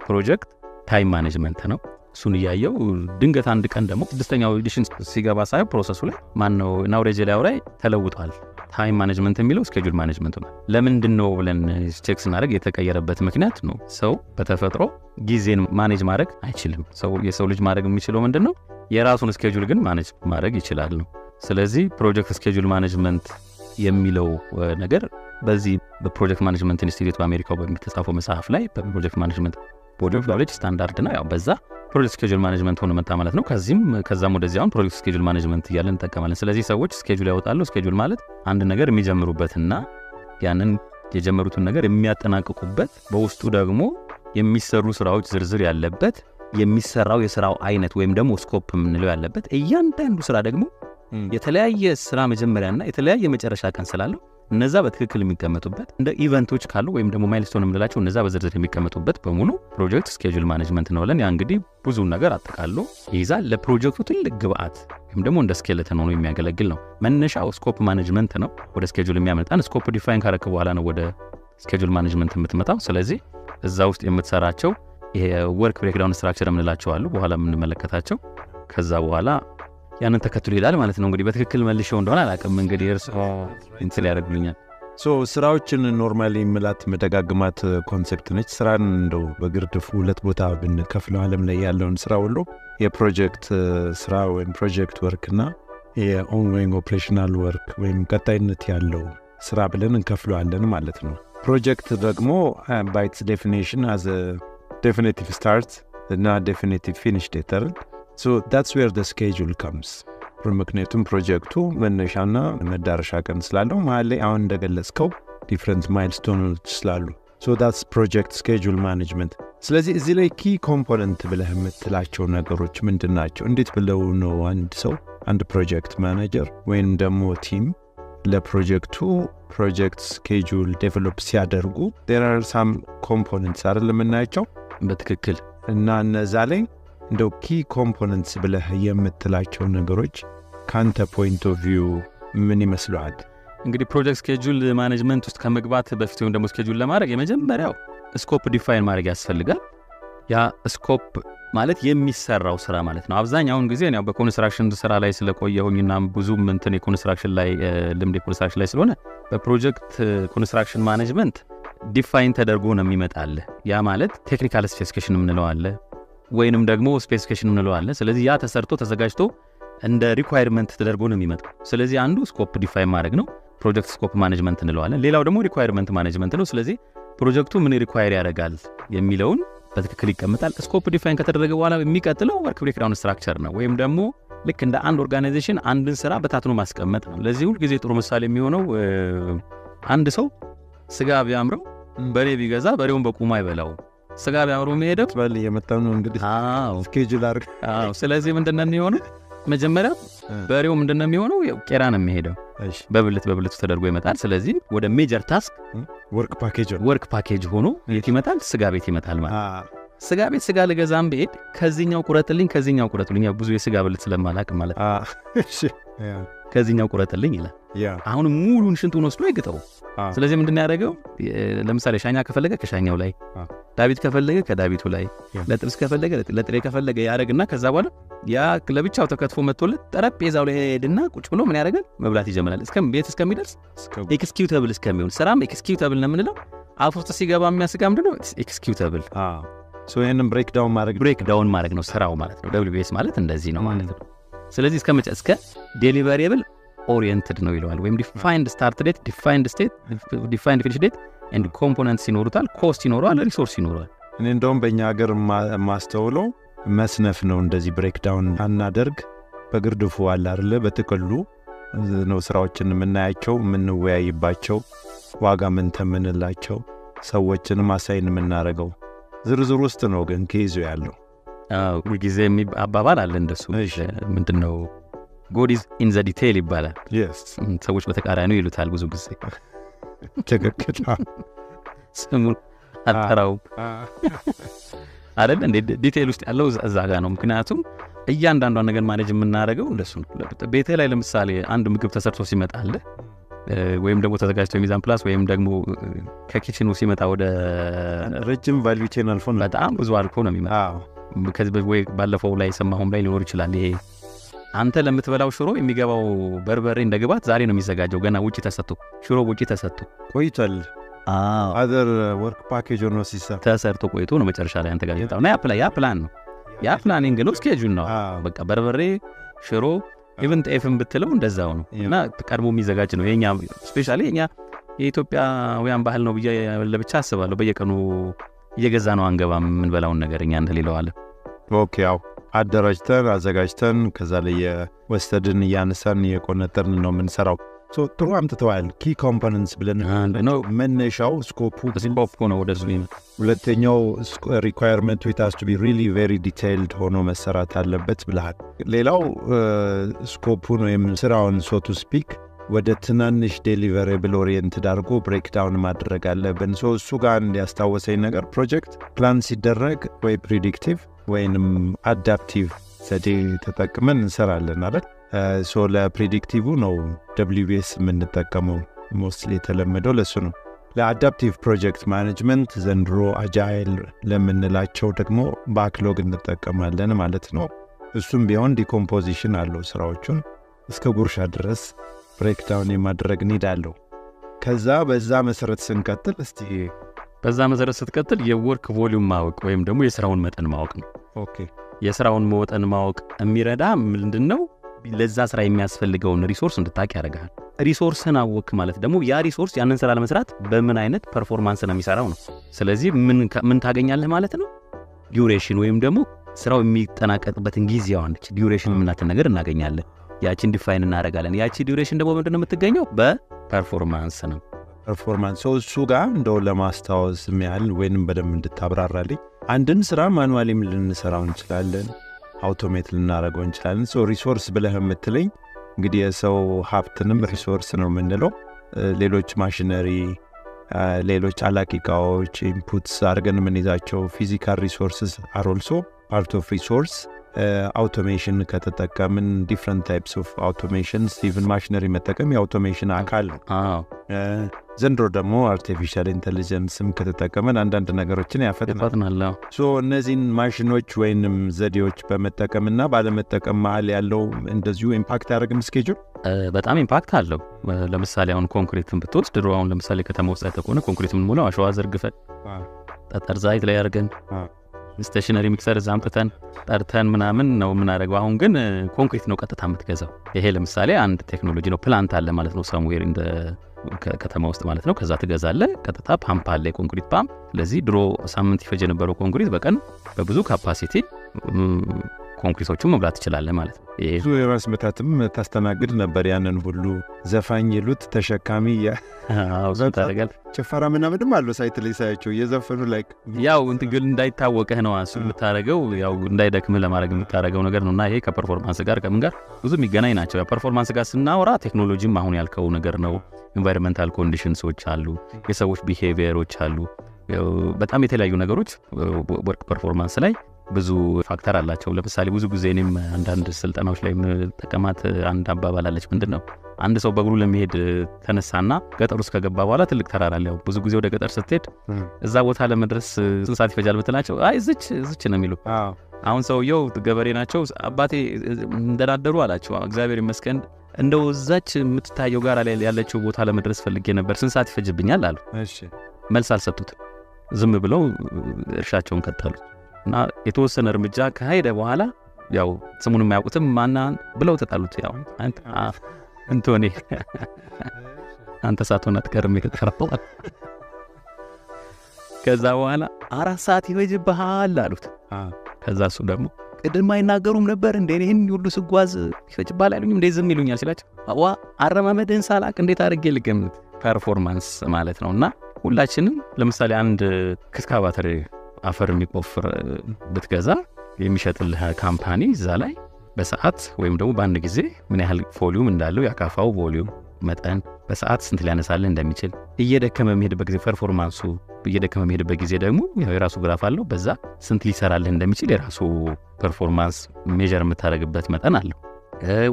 ፕሮጀክት ታይም ማኔጅመንት ነው። እሱን እያየው ድንገት አንድ ቀን ደግሞ 6ኛው ኤዲሽን ሲገባ ሳይ ፕሮሰሱ ላይ ማነው ናውሬጅ ላይ ተለውጧል። ታይም ማኔጅመንት የሚለው ስኬጁል ማኔጅመንት ነው። ለምንድን ነው ብለን ቼክ ስናደርግ የተቀየረበት ምክንያት ነው። ሰው በተፈጥሮ ጊዜን ማኔጅ ማድረግ አይችልም። የሰው ልጅ ማድረግ የሚችለው ምንድን ነው? የራሱን ስኬጁል ግን ማኔጅ ማድረግ ይችላል ነው። ስለዚህ ፕሮጀክት ስኬጁል ማኔጅመንት የሚለው ነገር በዚህ በፕሮጀክት ማኔጅመንት ኢንስቲትዩት በአሜሪካው በሚተጻፈው መጽሐፍ ላይ በፕሮጀክት ማኔጅመንት ቦዲ ኦፍ ኖሌጅ ስታንዳርድ ነው። ያው በዛ ፕሮጀክት ስኬጁል ማኔጅመንት ሆነ መጣ ማለት ነው። ከዛም ወደዚህ አሁን ፕሮጀክት ስኬጁል ማኔጅመንት እያለን እንጠቀማለን። ስለዚህ ሰዎች ስኬጁል ያወጣሉ። ስኬጁል ማለት አንድ ነገር የሚጀምሩበትና ያንን የጀመሩትን ነገር የሚያጠናቅቁበት፣ በውስጡ ደግሞ የሚሰሩ ስራዎች ዝርዝር ያለበት፣ የሚሰራው የስራው አይነት ወይም ደግሞ ስኮፕ የምንለው ያለበት፣ እያንዳንዱ ስራ ደግሞ የተለያየ ስራ መጀመሪያና የተለያየ መጨረሻ ቀን ስላለው እነዛ በትክክል የሚቀመጡበት እንደ ኢቨንቶች ካሉ ወይም ደግሞ ማይልስቶን የምንላቸው እነዛ በዝርዝር የሚቀመጡበት በሙሉ ፕሮጀክት ስኬጁል ማኔጅመንት ነው ብለን ያ እንግዲህ ብዙ ነገር አጠቃሎ ይይዛል። ለፕሮጀክቱ ትልቅ ግብአት ወይም ደግሞ እንደ ስኬለተን ሆኖ የሚያገለግል ነው። መነሻው ስኮፕ ማኔጅመንት ነው። ወደ ስኬጁል የሚያመጣን ስኮፕ ዲፋይን ካረክ በኋላ ነው ወደ ስኬጁል ማኔጅመንት የምትመጣው። ስለዚህ እዛ ውስጥ የምትሰራቸው ይሄ ወርክ ብሬክዳውን ስትራክቸር የምንላቸው አሉ፣ በኋላ የምንመለከታቸው። ከዛ በኋላ ያንን ተከትሎ ይላል ማለት ነው። እንግዲህ በትክክል መልሼው እንደሆነ አላውቅም። እንግዲህ እርሱ እንትን ያደርጉልኛል። ስራዎችን ኖርማሊ ምላት መደጋግማት ኮንሴፕት ነች። ስራን እንደው በግርድፉ ሁለት ቦታ ብንከፍለው ዓለም ላይ ያለውን ስራ ሁሉ የፕሮጀክት ስራ ወይም ፕሮጀክት ወርክና የኦንጎይንግ ኦፕሬሽናል ወርክ ወይም ቀጣይነት ያለው ስራ ብለን እንከፍለዋለን ማለት ነው። ፕሮጀክት ደግሞ ባይትስ ዴፊኒሽን አዝ ዴፊኒቲቭ ስታርት እና ዴፊኒቲቭ ፊኒሽ ዴት አይደል? So that's where the schedule comes. ምክንያቱም ፕሮጀክቱ መነሻና መዳረሻ ቀን ስላለው መሀል ላይ አሁን እንደገለጽከው ዲፍረንት ማይልስቶኖች ስላሉ so that's project schedule management። ስለዚህ እዚህ ላይ ኪ ኮምፖነንት ብለህ የምትላቸው ነገሮች ምንድን ናቸው? እንዴት ብለው ነው አንድ ሰው አንድ ፕሮጀክት ማኔጀር ወይም ደግሞ ቲም ለፕሮጀክቱ ፕሮጀክት ስኬጁል ዴቨሎፕ ሲያደርጉ there are some components አይደል የምናያቸው በትክክል እና እነዛ ላይ እንደው ኪ ኮምፖነንትስ ብለህ የምትላቸው ነገሮች ካንተ ፖይንት ኦፍ ቪው ምን ይመስላል? እንግዲህ ፕሮጀክት ስኬጁል ማኔጅመንት ውስጥ ከመግባት በፊት ወይም ደግሞ ስኬጁል ለማድረግ የመጀመሪያው ስኮፕ ዲፋይን ማድረግ ያስፈልጋል። ያ ስኮፕ ማለት የሚሰራው ስራ ማለት ነው። አብዛኛውን ጊዜ ያው በኮንስትራክሽን ስራ ላይ ስለቆየሁኝና ብዙም እንትን የኮንስትራክሽን ላይ ልምድ የኮንስትራክሽን ላይ ስለሆነ በፕሮጀክት ኮንስትራክሽን ማኔጅመንት ዲፋይን ተደርጎ ነው የሚመጣል። ያ ማለት ቴክኒካል ስፔሲፊኬሽን የምንለው አለ ወይንም ደግሞ ስፔሲፊኬሽን የምንለው አለ። ስለዚህ ያ ተሰርቶ ተዘጋጅቶ እንደ ሪኳየርመንት ተደርጎ ነው የሚመጣው። ስለዚህ አንዱ ስኮፕ ዲፋይን ማድረግ ነው፣ ፕሮጀክት ስኮፕ ማኔጅመንት እንለዋለን። ሌላው ደግሞ ሪኳየርመንት ማኔጅመንት ነው። ስለዚህ ፕሮጀክቱ ምን ሪኳየር ያደርጋል የሚለውን በትክክል ይቀመጣል። ስኮፕ ዲፋይን ከተደረገ በኋላ የሚቀጥለው ወርክ ብሬክዳውን ስትራክቸር ነው፣ ወይም ደግሞ ልክ እንደ አንድ ኦርጋናይዜሽን አንድን ስራ በታትኖ ማስቀመጥ ነው። ለዚህ ሁሉ ጊዜ ጥሩ ምሳሌ የሚሆነው አንድ ሰው ስጋ ቢያምረው በሬ ቢገዛ በሬውን በቁሙ አይበላው። ስጋ ቢያምረው የሚሄደው ባል የመጣው ነው እንግዲህ ስኬጁል አድርግ። ስለዚህ ምንድነው የሚሆነው? መጀመሪያ በሬው ምንድነው የሚሆነው? ቄራ ነው የሚሄደው። በብልቱ ተደርጎ ይመጣል። ስለዚህ ወደ ሜጀር ታስክ ወርክ ፓኬጅ ሆኖ የት ይመጣል? ስጋ ቤት ይመጣል ማለት። ስጋ ቤት ስጋ ለገዛም ብሄድ ከዚህኛው ቁረጥልኝ ከዚህኛው ቁረጥልኝ፣ ብዙ የስጋ ብልት ስለማላቅ ማለት እሺ ከዚህኛው ቁረጥልኝ ይላል። አሁን ሙሉን ሽንቱን ወስዶ ይግጠው። ስለዚህ ምንድነው ያደረገው? ለምሳሌ ሻኛ ከፈለገ ከሻኛው ላይ፣ ዳዊት ከፈለገ ከዳዊቱ ላይ፣ ለጥብስ ከፈለገ ለጥሬ ከፈለገ ያደርግና ከዛ በኋላ ያ ለብቻው ተከትፎ መጥቶለት ጠረጴዛው ላይ ሄድና ቁጭ ብሎ ምን ያደርጋል? መብላት ይጀምራል። ቤት እስከሚደርስ ኤክስኪዩተብል እስከሚሆን ስራም ኤክስኪዩተብል ነው የምንለው። አፍ ውስጥ ሲገባ የሚያስጋ ምንድነው? ኤክስኪዩተብል። ይህንን ብሬክዳውን ማድረግ ነው ስራው ማለት ነው። WBS ማለት እንደዚህ ነው ማለት ነው። ስለዚህ እስከ ዴሊቨሪብል ኦሪየንትድ ነው ይለዋል። ወይም ዲፋይንድ ስታርት ዴት፣ ዲፋይንድ ስቴት፣ ዲፋይንድ ፊኒሽ ዴት ኤንድ ኮምፖነንትስ ይኖሩታል፣ ኮስት ይኖረዋል፣ ሪሶርስ ይኖረዋል። እኔ እንደውም በእኛ ሀገር ማስተውለው መስነፍ ነው። እንደዚህ ብሬክዳውን አናደርግ በግርድፉ አለ አይደለ? በጥቅሉ ነው ስራዎችን የምናያቸው፣ የምንወያይባቸው፣ ዋጋ ምን ተምንላቸው፣ ሰዎችንም አሳይን የምናደርገው ዝርዝር ውስጥ ነው ግን ከይዞ ያለው። ሁልጊዜ አባባል አለ እንደሱ። ምንድነው? God is in the detail ይባላል። ሰዎች በተቃራኒው ይሉታል ብዙ ጊዜ። ትክክል። ስሙን አጠራውም አይደል? እንዴ ዲቴይል ውስጥ ያለው እዛ ጋር ነው። ምክንያቱም እያንዳንዷን ነገር ማኔጅ የምናደርገው እንደሱ ነው። ቤቴ ላይ ለምሳሌ አንድ ምግብ ተሰርቶ ሲመጣል ወይም ደግሞ ተዘጋጅቶ ሚዛን ፕላስ ወይም ደግሞ ከኪችኑ ሲመጣ ወደ ረጅም ቫልዩ ቼን አልፎ በጣም ብዙ አልፎ ነው የሚመጣው። ከዚህ ወይ ባለፈው ላይ ሰማሁም ላይ ሊኖር ይችላል። ይሄ አንተ ለምትበላው ሽሮ የሚገባው በርበሬ እንደ ግባት ዛሬ ነው የሚዘጋጀው። ገና ውጪ ተሰጥቶ ሽሮ ውጪ ተሰጥቶ ቆይቷል። አዘር ወርክ ፓኬጅ ሆኖ ሲሰራ ተሰርቶ ቆይቶ ነው መጨረሻ ላይ አንተ ጋር ይመጣው እና ያ ፕላን ነው። ያ ፕላኒንግ ነው፣ ስኬጁል ነው። በቃ በርበሬ፣ ሽሮ፣ ኢቭን ጤፍም ብትለው እንደዛው ነው እና ቀድሞ የሚዘጋጅ ነው። የኛ ስፔሻሊ የኛ የኢትዮጵያውያን ባህል ነው ብዬ ለብቻ አስባለሁ። በየቀኑ እየገዛ ነው አንገባም የምንበላውን ነገር እኛ እንደሌለዋለን። ኦኬ ያው አደራጅተን አዘጋጅተን ከዛ ላይ የወሰድን እያነሳን የቆነጠርን ነው የምንሰራው። ጥሩ አምጥተዋል። ኪ ኮምፖነንትስ ብለን መነሻው ስኮፑ ነው ወደ ዙ። ሁለተኛው ሪኳየርመንቱ ኢት ሃዝ ቱ ቢ ሪሊ ቬሪ ዲቴይልድ ሆኖ መሰራት አለበት ብለሃል። ሌላው ስኮፑን ወይም ስራውን ሶ ቱ ስፒክ ወደ ትናንሽ ዴሊቨሬብል ኦሪየንትድ አድርጎ ብሬክዳውን ማድረግ አለብን። እሱ ጋር እንዲያስታወሰኝ ነገር ፕሮጀክት ፕላን ሲደረግ ወይ ፕሪዲክቲቭ ወይንም አዳፕቲቭ ዘዴ ተጠቅመን እንሰራለን አይደል? ለፕሪዲክቲቭ ነው WBS የምንጠቀመው ሞስትሊ የተለመደው ለሱ ነው። ለአዳፕቲቭ ፕሮጀክት ማኔጅመንት ዘንድሮ አጃይል ለምንላቸው ደግሞ ባክሎግ እንጠቀማለን ማለት ነው። እሱም ቢሆን ዲኮምፖዚሽን አለው። ስራዎቹን እስከ ጉርሻ ድረስ ብሬክዳውን የማድረግ ኒድ አለው። ከዛ በዛ መሰረት ስንቀጥል እስቲ በዛ መሰረት ስትቀጥል የወርክ ቮሊዩም ማወቅ ወይም ደግሞ የስራውን መጠን ማወቅ ነው። ኦኬ የስራውን መጠን ማወቅ የሚረዳ ምንድነው? ለዛ ስራ የሚያስፈልገውን ሪሶርስ እንድታውቅ ያደርጋል። ሪሶርስን አወቅ ማለት ደግሞ ያ ሪሶርስ ያንን ስራ ለመስራት በምን አይነት ፐርፎርማንስ ነው የሚሰራው ነው። ስለዚህ ምን ታገኛለህ ማለት ነው? ዲዩሬሽን ወይም ደግሞ ስራው የሚጠናቀቅበትን ጊዜዋን ዲዩሬሽን የምናትን ነገር እናገኛለን። ያቺን ዲፋይን እናደርጋለን። ያቺ ዲዩሬሽን ደግሞ ምንድነው የምትገኘው? በፐርፎርማንስ ነው። ፐርፎርማንስ እሱ ጋር እንደው ለማስታወስ የሚያህል ወይንም በደንብ እንድታብራራልኝ፣ አንድን ስራ ማኑዋሊም ልንሰራው እንችላለን፣ አውቶሜት ልናደርገው እንችላለን። ሪሶርስ ብለህ የምትለኝ እንግዲህ የሰው ሀብትንም ሪሶርስ ነው የምንለው። ሌሎች ማሽነሪ፣ ሌሎች አላቂ እቃዎች ኢንፑትስ አድርገን የምንይዛቸው ፊዚካል ሪሶርስስ አር ኦልሶ ፓርት ኦፍ ሪሶርስ። አውቶሜሽን ከተጠቀምን ዲፍረንት ታይፕስ ኦፍ አውቶሜሽን ኢቭን ማሽነሪ መጠቀም የአውቶሜሽን አካል ነው። ዘንድሮ ደግሞ አርቲፊሻል ኢንቴሊጀንስም ከተጠቀምን አንዳንድ ነገሮችን ያፈጥናል። እነዚህን ማሽኖች ወይንም ዘዴዎች በመጠቀምና ባለመጠቀም መሀል ያለው እንደዚሁ ኢምፓክት ያደርግም ስኬጁል በጣም ኢምፓክት አለው። ለምሳሌ አሁን ኮንክሪትን ብትወስድ ድሮ አሁን ለምሳሌ ከተማ ውስጥ ከሆነ ኮንክሪት የምንሞላው አሸዋ ዘርግፈን ጠጠር ዘይት ላይ አድርገን ስቴሽነሪ ሚክሰር ዛምጥተን ጠርተን ምናምን ነው የምናደርገው። አሁን ግን ኮንክሪት ነው ቀጥታ የምትገዛው። ይሄ ለምሳሌ አንድ ቴክኖሎጂ ነው። ፕላንት አለ ማለት ነው ሳምዌር ኢን ከተማ ውስጥ ማለት ነው። ከዛ ትገዛለህ። ቀጥታ ፓምፕ አለ፣ የኮንክሪት ፓምፕ። ስለዚህ ድሮ ሳምንት ይፈጅ የነበረው ኮንክሪት በቀን በብዙ ካፓሲቲ ኮንክሪቶቹን መብላት ትችላለህ ማለት ነው። ብዙ የራስ ምታትም ታስተናግድ ነበር። ያንን ሁሉ ዘፋኝ ይሉት ተሸካሚ ታደርጋለህ። ጭፈራ ምናምንም አለው ሳይት ላይ ሳያቸው እየዘፈኑ ላይ ያው ግን እንዳይታወቅህ ነው እሱ የምታደርገው፣ ያው እንዳይደክምህ ለማድረግ የምታደርገው ነገር ነው። እና ይሄ ከፐርፎርማንስ ጋር ከምን ጋር ብዙ የሚገናኝ ናቸው። ያው ፐርፎርማንስ ጋር ስናወራ ቴክኖሎጂም አሁን ያልከው ነገር ነው። ኢንቫይሮንመንታል ኮንዲሽንሶች አሉ፣ የሰዎች ቢሄቪየሮች አሉ። በጣም የተለያዩ ነገሮች ወርክ ፐርፎርማንስ ላይ ብዙ ፋክተር አላቸው። ለምሳሌ ብዙ ጊዜ እኔም አንዳንድ ስልጠናዎች ላይ የምጠቀማት አንድ አባባል አለች። ምንድነው? አንድ ሰው በእግሩ ለመሄድ ተነሳና ገጠር ውስጥ ከገባ በኋላ ትልቅ ተራራ አለ። ብዙ ጊዜ ወደ ገጠር ስትሄድ እዛ ቦታ ለመድረስ ስንት ሰዓት ይፈጃል ብትላቸው አይ እዚች ነው የሚሉ። አሁን ሰውየው ገበሬ ናቸው። አባቴ እንደናደሩ አላቸው። እግዚአብሔር ይመስገን እንደው እዛች የምትታየው ጋር ላይ ያለችው ቦታ ለመድረስ ፈልጌ ነበር፣ ስንት ሰዓት ይፈጅብኛል አሉ። መልስ አልሰጡትም። ዝም ብለው እርሻቸውን ቀጠሉ። እና የተወሰነ እርምጃ ከሄደ በኋላ ያው ስሙን የማያውቁትም ማና ብለው ተጣሉት። ያው አንቶኒ አንተ ሳትሆን አትቀርም የተጠራው። ከዛ በኋላ 4 ሰዓት ይፈጅብሃል አሉት። ከዛ እሱ ደግሞ ቅድም አይናገሩም ነበር እንዴ ይሄን ሁሉ ስጓዝ ይፈጅብሃል አይሉኝም እንዴ ዝም ይሉኛል ሲላቸው አረማመድህን ሳላቅ እንዴት አድርጌ ልገምት? ፐርፎርማንስ ማለት ነውና ሁላችንም ለምሳሌ አንድ ኤክስካቫተር አፈር የሚቆፍር ብትገዛ የሚሸጥልህ ካምፓኒ እዛ ላይ በሰዓት ወይም ደግሞ በአንድ ጊዜ ምን ያህል ቮሊዩም እንዳለው ያካፋው ቮሊዩም መጠን በሰዓት ስንት ሊያነሳልህ እንደሚችል እየደከመ የሚሄድበት ጊዜ ፐርፎርማንሱ እየደከመ የሚሄድበት ጊዜ ደግሞ የራሱ ግራፍ አለው። በዛ ስንት ሊሰራልህ እንደሚችል የራሱ ፐርፎርማንስ ሜጀር የምታደርግበት መጠን አለው።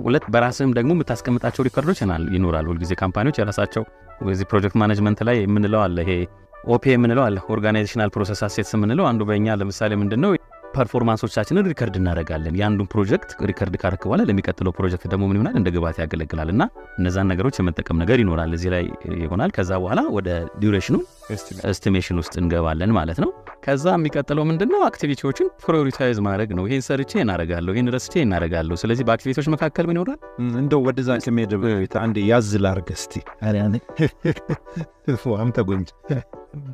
ሁለት በራስህም ደግሞ የምታስቀምጣቸው ሪከርዶች ይኖራሉ። ሁልጊዜ ካምፓኒዎች የራሳቸው እዚህ ፕሮጀክት ማኔጅመንት ላይ የምንለው አለ። ይሄ ኦፒ የምንለው አለ፣ ኦርጋናይዜሽናል ፕሮሰስ አሴትስ የምንለው አንዱ በእኛ ለምሳሌ ምንድነው ፐርፎርማንሶቻችንን ሪከርድ እናደርጋለን። የአንዱን ፕሮጀክት ሪከርድ ካረክ በኋላ ለሚቀጥለው ፕሮጀክት ደግሞ ምን ይሆናል እንደ ግብዓት ያገለግላል እና እነዛን ነገሮች የመጠቀም ነገር ይኖራል እዚህ ላይ ይሆናል። ከዛ በኋላ ወደ ዲዩሬሽኑ ኤስቲሜሽን ውስጥ እንገባለን ማለት ነው። ከዛ የሚቀጥለው ምንድነው አክቲቪቲዎችን ፕራዮሪታይዝ ማድረግ ነው። ይሄን ሰርቼ እናደርጋለሁ፣ ይሄን ረስቼ እናደርጋለሁ። ስለዚህ በአክቲቪቲዎች መካከል ምን ይኖራል እንደው ወደዛ ከመሄድ በፊት አንድ ያዝ ላድርግ እስቲ አንተ ጎንጅ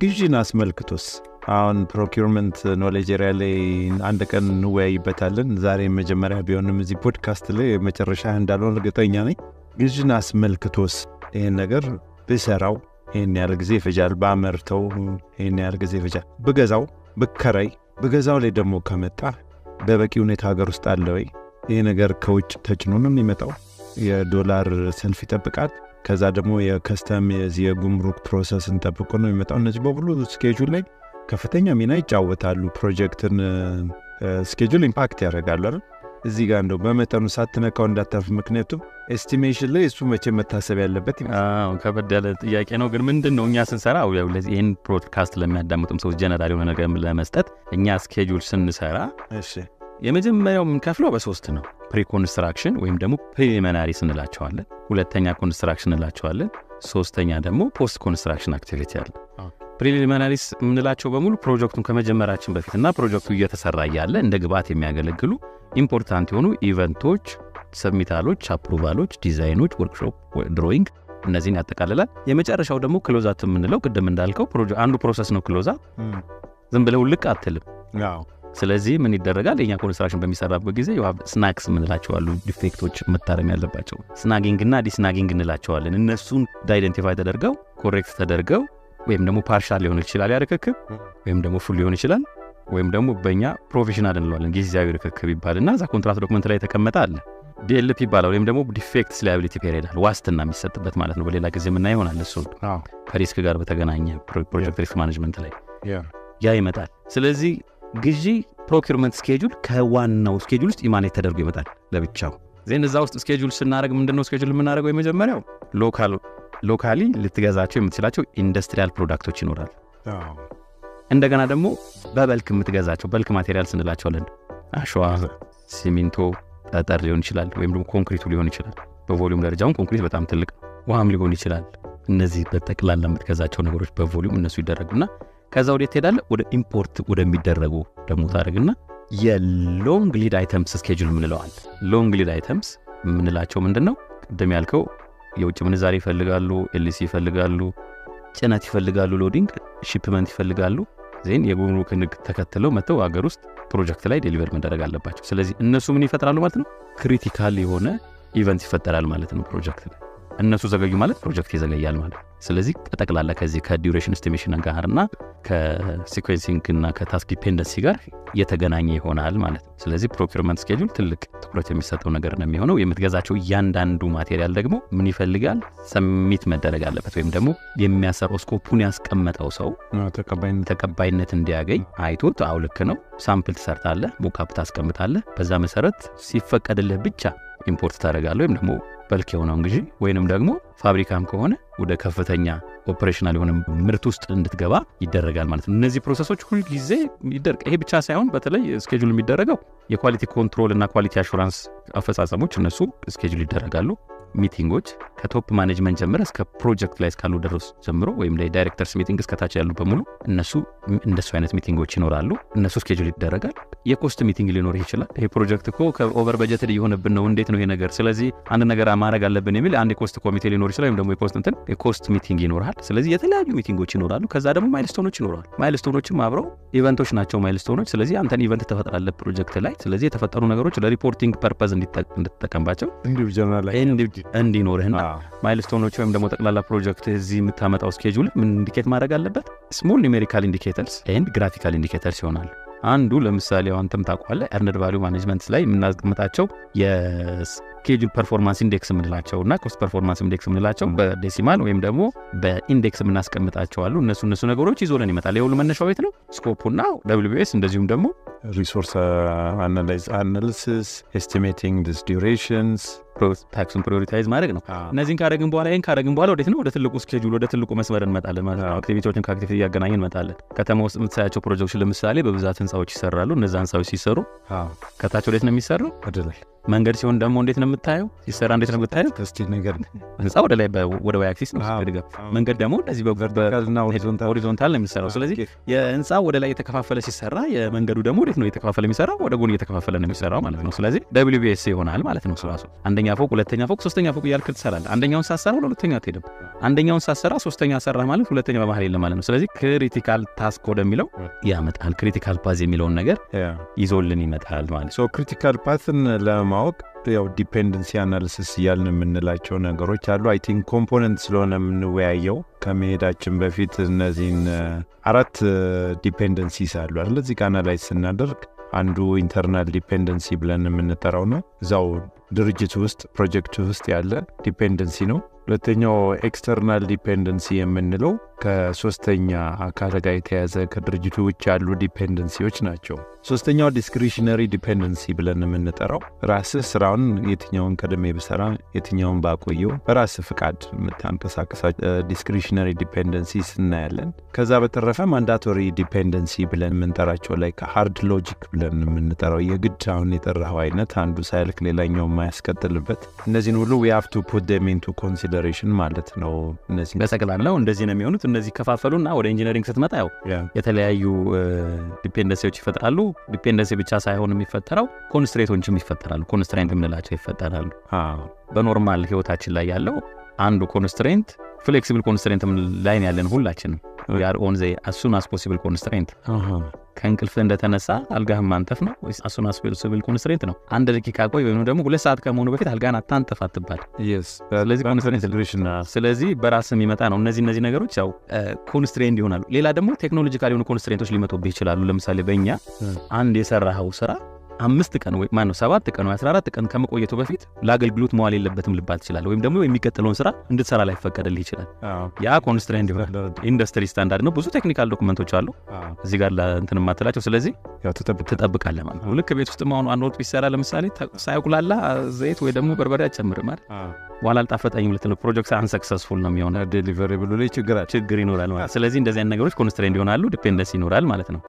ግዢን አስመልክቶስ አሁን ፕሮኪውርመንት ኖሌጅ ኤሪያ ላይ አንድ ቀን እንወያይበታለን። ዛሬ መጀመሪያ ቢሆንም እዚህ ፖድካስት ላይ መጨረሻ እንዳልሆነ እርግጠኛ ነኝ። ግዢን አስመልክቶስ ይሄን ነገር ብሰራው ይሄን ያህል ጊዜ ይፈጃል፣ ባመርተው ይሄን ያህል ጊዜ ይፈጃል፣ ብገዛው ብከራይ ብገዛው ላይ ደግሞ ከመጣ በበቂ ሁኔታ ሀገር ውስጥ አለ ወይ? ይሄ ነገር ከውጭ ተጭኖ ነው የሚመጣው? የዶላር ሰልፍ ይጠብቃል? ከዛ ደግሞ የከስተም የጉምሩክ ፕሮሰስን ጠብቆ ነው የሚመጣው? እነዚህ በሙሉ ስኬጁል ላይ ከፍተኛ ሚና ይጫወታሉ። ፕሮጀክትን ስኬጁል ኢምፓክት ያደርጋሉ አይደል? እዚህ ጋር እንደው በመጠኑ ሳትነካው እንዳታልፍ። ምክንያቱም ኤስቲሜሽን ላይ እሱ መቼ መታሰብ ያለበት ይመስላል። ከበድ ያለ ጥያቄ ነው። ግን ምንድነው እኛ ስንሰራ ለዚህ ይሄን ፖድካስት ለሚያዳምጡም ሰዎች ጀነራል የሆነ ነገር ለመስጠት እኛ ስኬጁል ስንሰራ የመጀመሪያው የምንከፍለው በሶስት ነው። ፕሪኮንስትራክሽን ወይም ደግሞ ፕሪሊሚናሪ ስንላቸዋለን፣ ሁለተኛ ኮንስትራክሽን እንላቸዋለን፣ ሶስተኛ ደግሞ ፖስት ኮንስትራክሽን አክቲቪቲ አለ። ፕሪሊሚናሪስ የምንላቸው በሙሉ ፕሮጀክቱን ከመጀመራችን በፊትና ፕሮጀክቱ እየተሰራ እያለ እንደ ግብዓት የሚያገለግሉ ኢምፖርታንት የሆኑ ኢቨንቶች፣ ሰብሚታሎች፣ አፕሩቫሎች፣ ዲዛይኖች፣ ወርክሾፕ፣ ድሮይንግ እነዚህን ያጠቃልላል። የመጨረሻው ደግሞ ክሎዛት የምንለው ቅድም እንዳልከው አንዱ ፕሮሰስ ነው። ክሎዛት ዝም ብለው ልቅ አትልም። ስለዚህ ምን ይደረጋል? የኛ ኮንስትራክሽን በሚሰራበት ጊዜ ስናክስ የምንላቸው አሉ፣ ዲፌክቶች መታረም ያለባቸው ስናጊንግ እና ዲስናጊንግ እንላቸዋለን። እነሱን አይደንቲፋይ ተደርገው ኮሬክት ተደርገው ወይም ደግሞ ፓርሻል ሊሆን ይችላል ያርክክብ፣ ወይም ደግሞ ፉል ሊሆን ይችላል፣ ወይም ደግሞ በእኛ ፕሮፌሽናል እንለዋለን ጊዜያዊ ርክክብ ይባልና እዛ ኮንትራት ዶክመንት ላይ የተቀመጠ አለ። ዲኤልፒ ይባላል ወይም ደግሞ ዲፌክትስ ላያቢሊቲ ፔሪድ አለ፣ ዋስትና የሚሰጥበት ማለት ነው። በሌላ ጊዜ የምናየው ይሆናል። እሱ ከሪስክ ጋር በተገናኘ ፕሮጀክት ሪስክ ማኔጅመንት ላይ ያ ይመጣል። ስለዚህ ግዢ ፕሮኪውርመንት ስኬጁል ከዋናው ስኬጁል ውስጥ ኢማኔት ተደርጎ ይመጣል ለብቻው። ዜን እዛ ውስጥ ስኬጁል ስናደርግ ምንድነው ስኬጁል የምናደርገው? የመጀመሪያው ሎካሊ ልትገዛቸው የምትችላቸው ኢንዱስትሪያል ፕሮዳክቶች ይኖራል። እንደገና ደግሞ በበልክ የምትገዛቸው በልክ ማቴሪያል ስንላቸዋለን። አሸዋ፣ ሲሚንቶ፣ ጠጠር ሊሆን ይችላል፣ ወይም ደግሞ ኮንክሪቱ ሊሆን ይችላል። በቮሊዩም ደረጃውን ኮንክሪት በጣም ትልቅ፣ ውሃም ሊሆን ይችላል። እነዚህ በጠቅላላ የምትገዛቸው ነገሮች በቮሊዩም እነሱ ይደረጉና ከዛ ወደ ትሄዳለ ወደ ኢምፖርት ወደሚደረጉ ደግሞ ታደርግና የሎንግ ሊድ አይተምስ ስኬጁል ምንለዋል። ሎንግ ሊድ አይተምስ ምንላቸው ምንድነው? ቅድም ያልከው የውጭ ምንዛሪ ይፈልጋሉ፣ ኤልሲ ይፈልጋሉ፣ ጭነት ይፈልጋሉ፣ ሎዲንግ ሺፕመንት ይፈልጋሉ። ዜን የጉምሩክ ንግድ ተከትለው መተው ሀገር ውስጥ ፕሮጀክት ላይ ዴሊቨር መደረግ አለባቸው። ስለዚህ እነሱ ምን ይፈጥራሉ ማለት ነው? ክሪቲካል የሆነ ኢቨንት ይፈጠራል ማለት ነው ፕሮጀክት ላይ። እነሱ ዘገዩ ማለት ፕሮጀክት ይዘገያል ማለት። ስለዚህ ጠቅላላ ከዚህ ከዲዩሬሽን ኤስቲሜሽን ጋርና ከሲኩዌንሲንግ እና ከታስክ ዲፔንደንሲ ጋር የተገናኘ ይሆናል ማለት ነው። ስለዚህ ፕሮኪውርመንት ስኬጁል ትልቅ ትኩረት የሚሰጠው ነገር ነው የሚሆነው። የምትገዛቸው እያንዳንዱ ማቴሪያል ደግሞ ምን ይፈልጋል? ሰሚት መደረግ አለበት፣ ወይም ደግሞ የሚያሰራው ስኮፑን ያስቀመጠው ሰው ተቀባይነት እንዲያገኝ አይቶት አው ልክ ነው ሳምፕል ትሰርታለህ፣ ሞካፕ ታስቀምጣለህ። በዛ መሰረት ሲፈቀድልህ ብቻ ኢምፖርት ታደርጋለህ ወይም ደግሞ በልክ የሆነውን ግዢ ወይንም ደግሞ ፋብሪካም ከሆነ ወደ ከፍተኛ ኦፕሬሽናል የሆነ ምርት ውስጥ እንድትገባ ይደረጋል ማለት ነው። እነዚህ ፕሮሰሶች ሁሉ ጊዜ ይደረግ። ይሄ ብቻ ሳይሆን በተለይ ስኬጁል የሚደረገው የኳሊቲ ኮንትሮል እና ኳሊቲ አሹራንስ አፈጻጸሞች እነሱ ስኬጁል ይደረጋሉ። ሚቲንጎች ከቶፕ ማኔጅመንት ጀምሮ እስከ ፕሮጀክት ላይ እስካሉ ድረስ ጀምሮ ወይም ላይ ዳይሬክተርስ ሚቲንግ እስከታች ያሉ በሙሉ እነሱ እንደሱ አይነት ሚቲንጎች ይኖራሉ። እነሱ ስኬጁል ይደረጋል። የኮስት ሚቲንግ ሊኖር ይችላል። ይሄ ፕሮጀክት እኮ ከኦቨር በጀት እየሆነብን ነው፣ እንዴት ነው ይሄ ነገር? ስለዚህ አንድ ነገር ማድረግ አለብን የሚል አንድ የኮስት ኮሚቴ ሊኖር ይችላል፣ ወይም ደግሞ የኮስት ሚቲንግ ይኖራል። ስለዚህ የተለያዩ ሚቲንጎች ይኖራሉ። ከዛ ደግሞ ማይልስቶኖች ይኖራሉ። ማይልስቶኖችም አብረው ኢቨንቶች ናቸው ማይልስቶኖች። ስለዚህ አንተን ኢቨንት ተፈጥራለህ ፕሮጀክት ላይ። ስለዚህ የተፈጠሩ ነገሮች ለሪፖርቲንግ ፐርፐዝ እንድትጠቀምባቸው እንዲኖርህና ማይልስቶኖች ወይም ደግሞ ጠቅላላ ፕሮጀክት እዚህ የምታመጣው ስኬጁል ምን ኢንዲኬት ማድረግ አለበት? ስሞል ኒሜሪካል ኢንዲኬተርስ ኤንድ ግራፊካል ኢንዲኬተርስ ይሆናል። አንዱ ለምሳሌ አንተም ታውቃለህ ኤርንድ ቫልዩ ማኔጅመንት ላይ የምናስቀምጣቸው ስኬጁል ፐርፎርማንስ ኢንዴክስ የምንላቸውና ኮስት ፐርፎርማንስ ኢንዴክስ የምንላቸው በዴሲማል ወይም ደግሞ በኢንዴክስ የምናስቀምጣቸው አሉ። እነሱ ነገሮች ይዞልን ይመጣል። የሁሉ መነሻው ቤት ነው ስኮፑና WBS እንደዚሁም ደግሞ ሪሶርስ አናሊሲስ ኤስቲሜቲንግ ዲስ ዱሬሽንስ ታክሱን ፕሪዮሪታይዝ ማድረግ ነው። እነዚህን ካደረግን በኋላ ወዴት ነው? ወደ ትልቁ ስኬጁል ወደ ትልቁ መስመር እንመጣለን ማለት ነው። አክቲቪቲዎችን ከአክቲቪቲ እያገናኘን እንመጣለን። ከተማ ውስጥ የምትሳያቸው ፕሮጀክቶች ለምሳሌ በብዛት ህንፃዎች ይሰራሉ። እነዛ ህንፃዎች ሲሰሩ ከታች ወዴት ነው የሚሰራው? ወደ ላይ። መንገድ ሲሆን ደግሞ እንዴት ነው የምታየው? ሲሰራ እንዴት ነው የምታየው? እስቲ ነገር ህንፃ ወደ ላይ ወደ ዋይ አክሲስ ነው ሲደገፍ፣ መንገድ ደግሞ እንደዚህ ሆሪዞንታል ነው የሚሰራው። ስለዚህ የህንፃ ወደ ላይ የተከፋፈለ ሲሰራ የመንገዱ ደግሞ ወዴት ነው የተከፋፈለ የሚሰራው? ወደ ጎን እየተከፋፈለ ነው የሚሰራው ማለት ነው። ስለዚህ WBS ይሆናል ማለት ነው። ራሱ አንደኛ ፎቅ፣ ሁለተኛ ፎቅ፣ ሶስተኛ ፎቅ እያልክ ትሰራለህ። አንደኛውን ሳሰራ ሁለተኛ አትሄድም። አንደኛውን ሳሰራ ሶስተኛ ሰራ ማለት ሁለተኛ በመሀል የለም ማለት ነው። ስለዚህ ክሪቲካል ታስክ ወደሚለው ያመጣል። ክሪቲካል ፓዝ የሚለውን ነገር ይዞልን ይመጣል ማለት ነው። ክሪቲካል ፓዝን ለማወቅ ያው ዲፔንደንሲ አናሊሲስ እያልን የምንላቸው ነገሮች አሉ። አይ ቲንክ ኮምፖነንት ስለሆነ የምንወያየው ከመሄዳችን በፊት እነዚህን 4 ዲፔንደንሲስ አሉ አይደል? እዚህ ጋር አናላይዝ ስናደርግ አንዱ ኢንተርናል ዲፔንደንሲ ብለን የምንጠራው ነው። እዛው ድርጅት ውስጥ ፕሮጀክት ውስጥ ያለ ዲፔንደንሲ ነው። ሁለተኛው ኤክስተርናል ዲፔንደንሲ የምንለው ከሶስተኛ አካል ጋር የተያዘ ከድርጅቱ ውጭ ያሉ ዲፔንደንሲዎች ናቸው። ሶስተኛው ዲስክሪሽነሪ ዲፔንደንሲ ብለን የምንጠራው ራስህ ስራውን የትኛውን ቀደም ብሰራ የትኛውን ባቆየው በራስህ ፍቃድ የምታንቀሳቀሳቸው ዲስክሪሽነሪ ዲፔንደንሲ እናያለን። ከዛ በተረፈ ማንዳቶሪ ዲፔንደንሲ ብለን የምንጠራቸው ላይ ከሃርድ ሎጂክ ብለን የምንጠራው የግድ አሁን የጠራው አይነት አንዱ ሳይልክ ሌላኛው የማያስቀጥልበት እነዚህን ሁሉ we have to put them into consideration ማለት ነው። እነዚህ በጠቅላላው እንደዚህ ነው የሚሆኑት። እነዚህ ከፋፈሉና ወደ ኢንጂነሪንግ ስትመጣ ያው የተለያዩ ዲፔንደንሲዎች ይፈጠራሉ። ዲፔንደንሲ ብቻ ሳይሆን የሚፈጠረው ኮንስትሬንቶችም ይፈጠራሉ። ኮንስትሬንት የምንላቸው ይፈጠራሉ። በኖርማል ህይወታችን ላይ ያለው አንዱ ኮንስትሬንት ፍሌክሲብል ኮንስትሬንት ላይ ያለን ሁላችንም ያር ኦን ዘ አሱን አስ ፖሲብል ኮንስትሬንት ከእንቅልፍ እንደተነሳ አልጋህን ማንጠፍ ነው ወይስ አሱን አስ ፖሲብል ኮንስትሬንት ነው? አንድ ደቂቃ ቆይ ወይም ደግሞ 2 ሰዓት ከመሆኑ በፊት አልጋህን አታንጠፍ አትባል። ስለዚህ ኮንስትሬንት ስለዚህ በራስ የሚመጣ ነው። እነዚህ ነገሮች ያው ኮንስትሬንት ይሆናሉ። ሌላ ደግሞ ቴክኖሎጂካል የሆኑ ኮንስትሬንቶች ሊመጡብህ ይችላሉ። ለምሳሌ በእኛ አንድ የሰራኸው ስራ 5 ቀን ወይ 7 ቀን ወይ 14 ቀን ከመቆየቱ በፊት ለአገልግሎት መዋል የለበትም ልባል ይችላል። ወይም ደግሞ የሚቀጥለውን ስራ እንድትሰራ ላይ ፈቀደልህ ይችላል። ያ ኮንስትሬንት ይሆናል። ኢንዱስትሪ ስታንዳርድ ነው። ብዙ ቴክኒካል ዶክመንቶች አሉ እዚህ ጋር ለእንትን ማተላቸው። ስለዚህ ያው ትጠብቃለህ ማለት ነው። ልክ ቤት ውስጥ ማሆኑ አንድ ወጥ ቢሰራ ለምሳሌ ሳይቁላላ ዘይት ወይ ደግሞ በርበሬ አጨምር ማለት ዋላ አልጣፈጠኝም ልትል ፕሮጀክት አንሰክሰስፉል ነው የሚሆነው። ዴሊቨሪብሉ ላይ ችግር ይኖራል ማለት። ስለዚህ እንደዚህ አይነት ነገሮች ኮንስትሬንት ይሆናሉ። ዲፔንደንሲ ይኖራል ማለት ነው።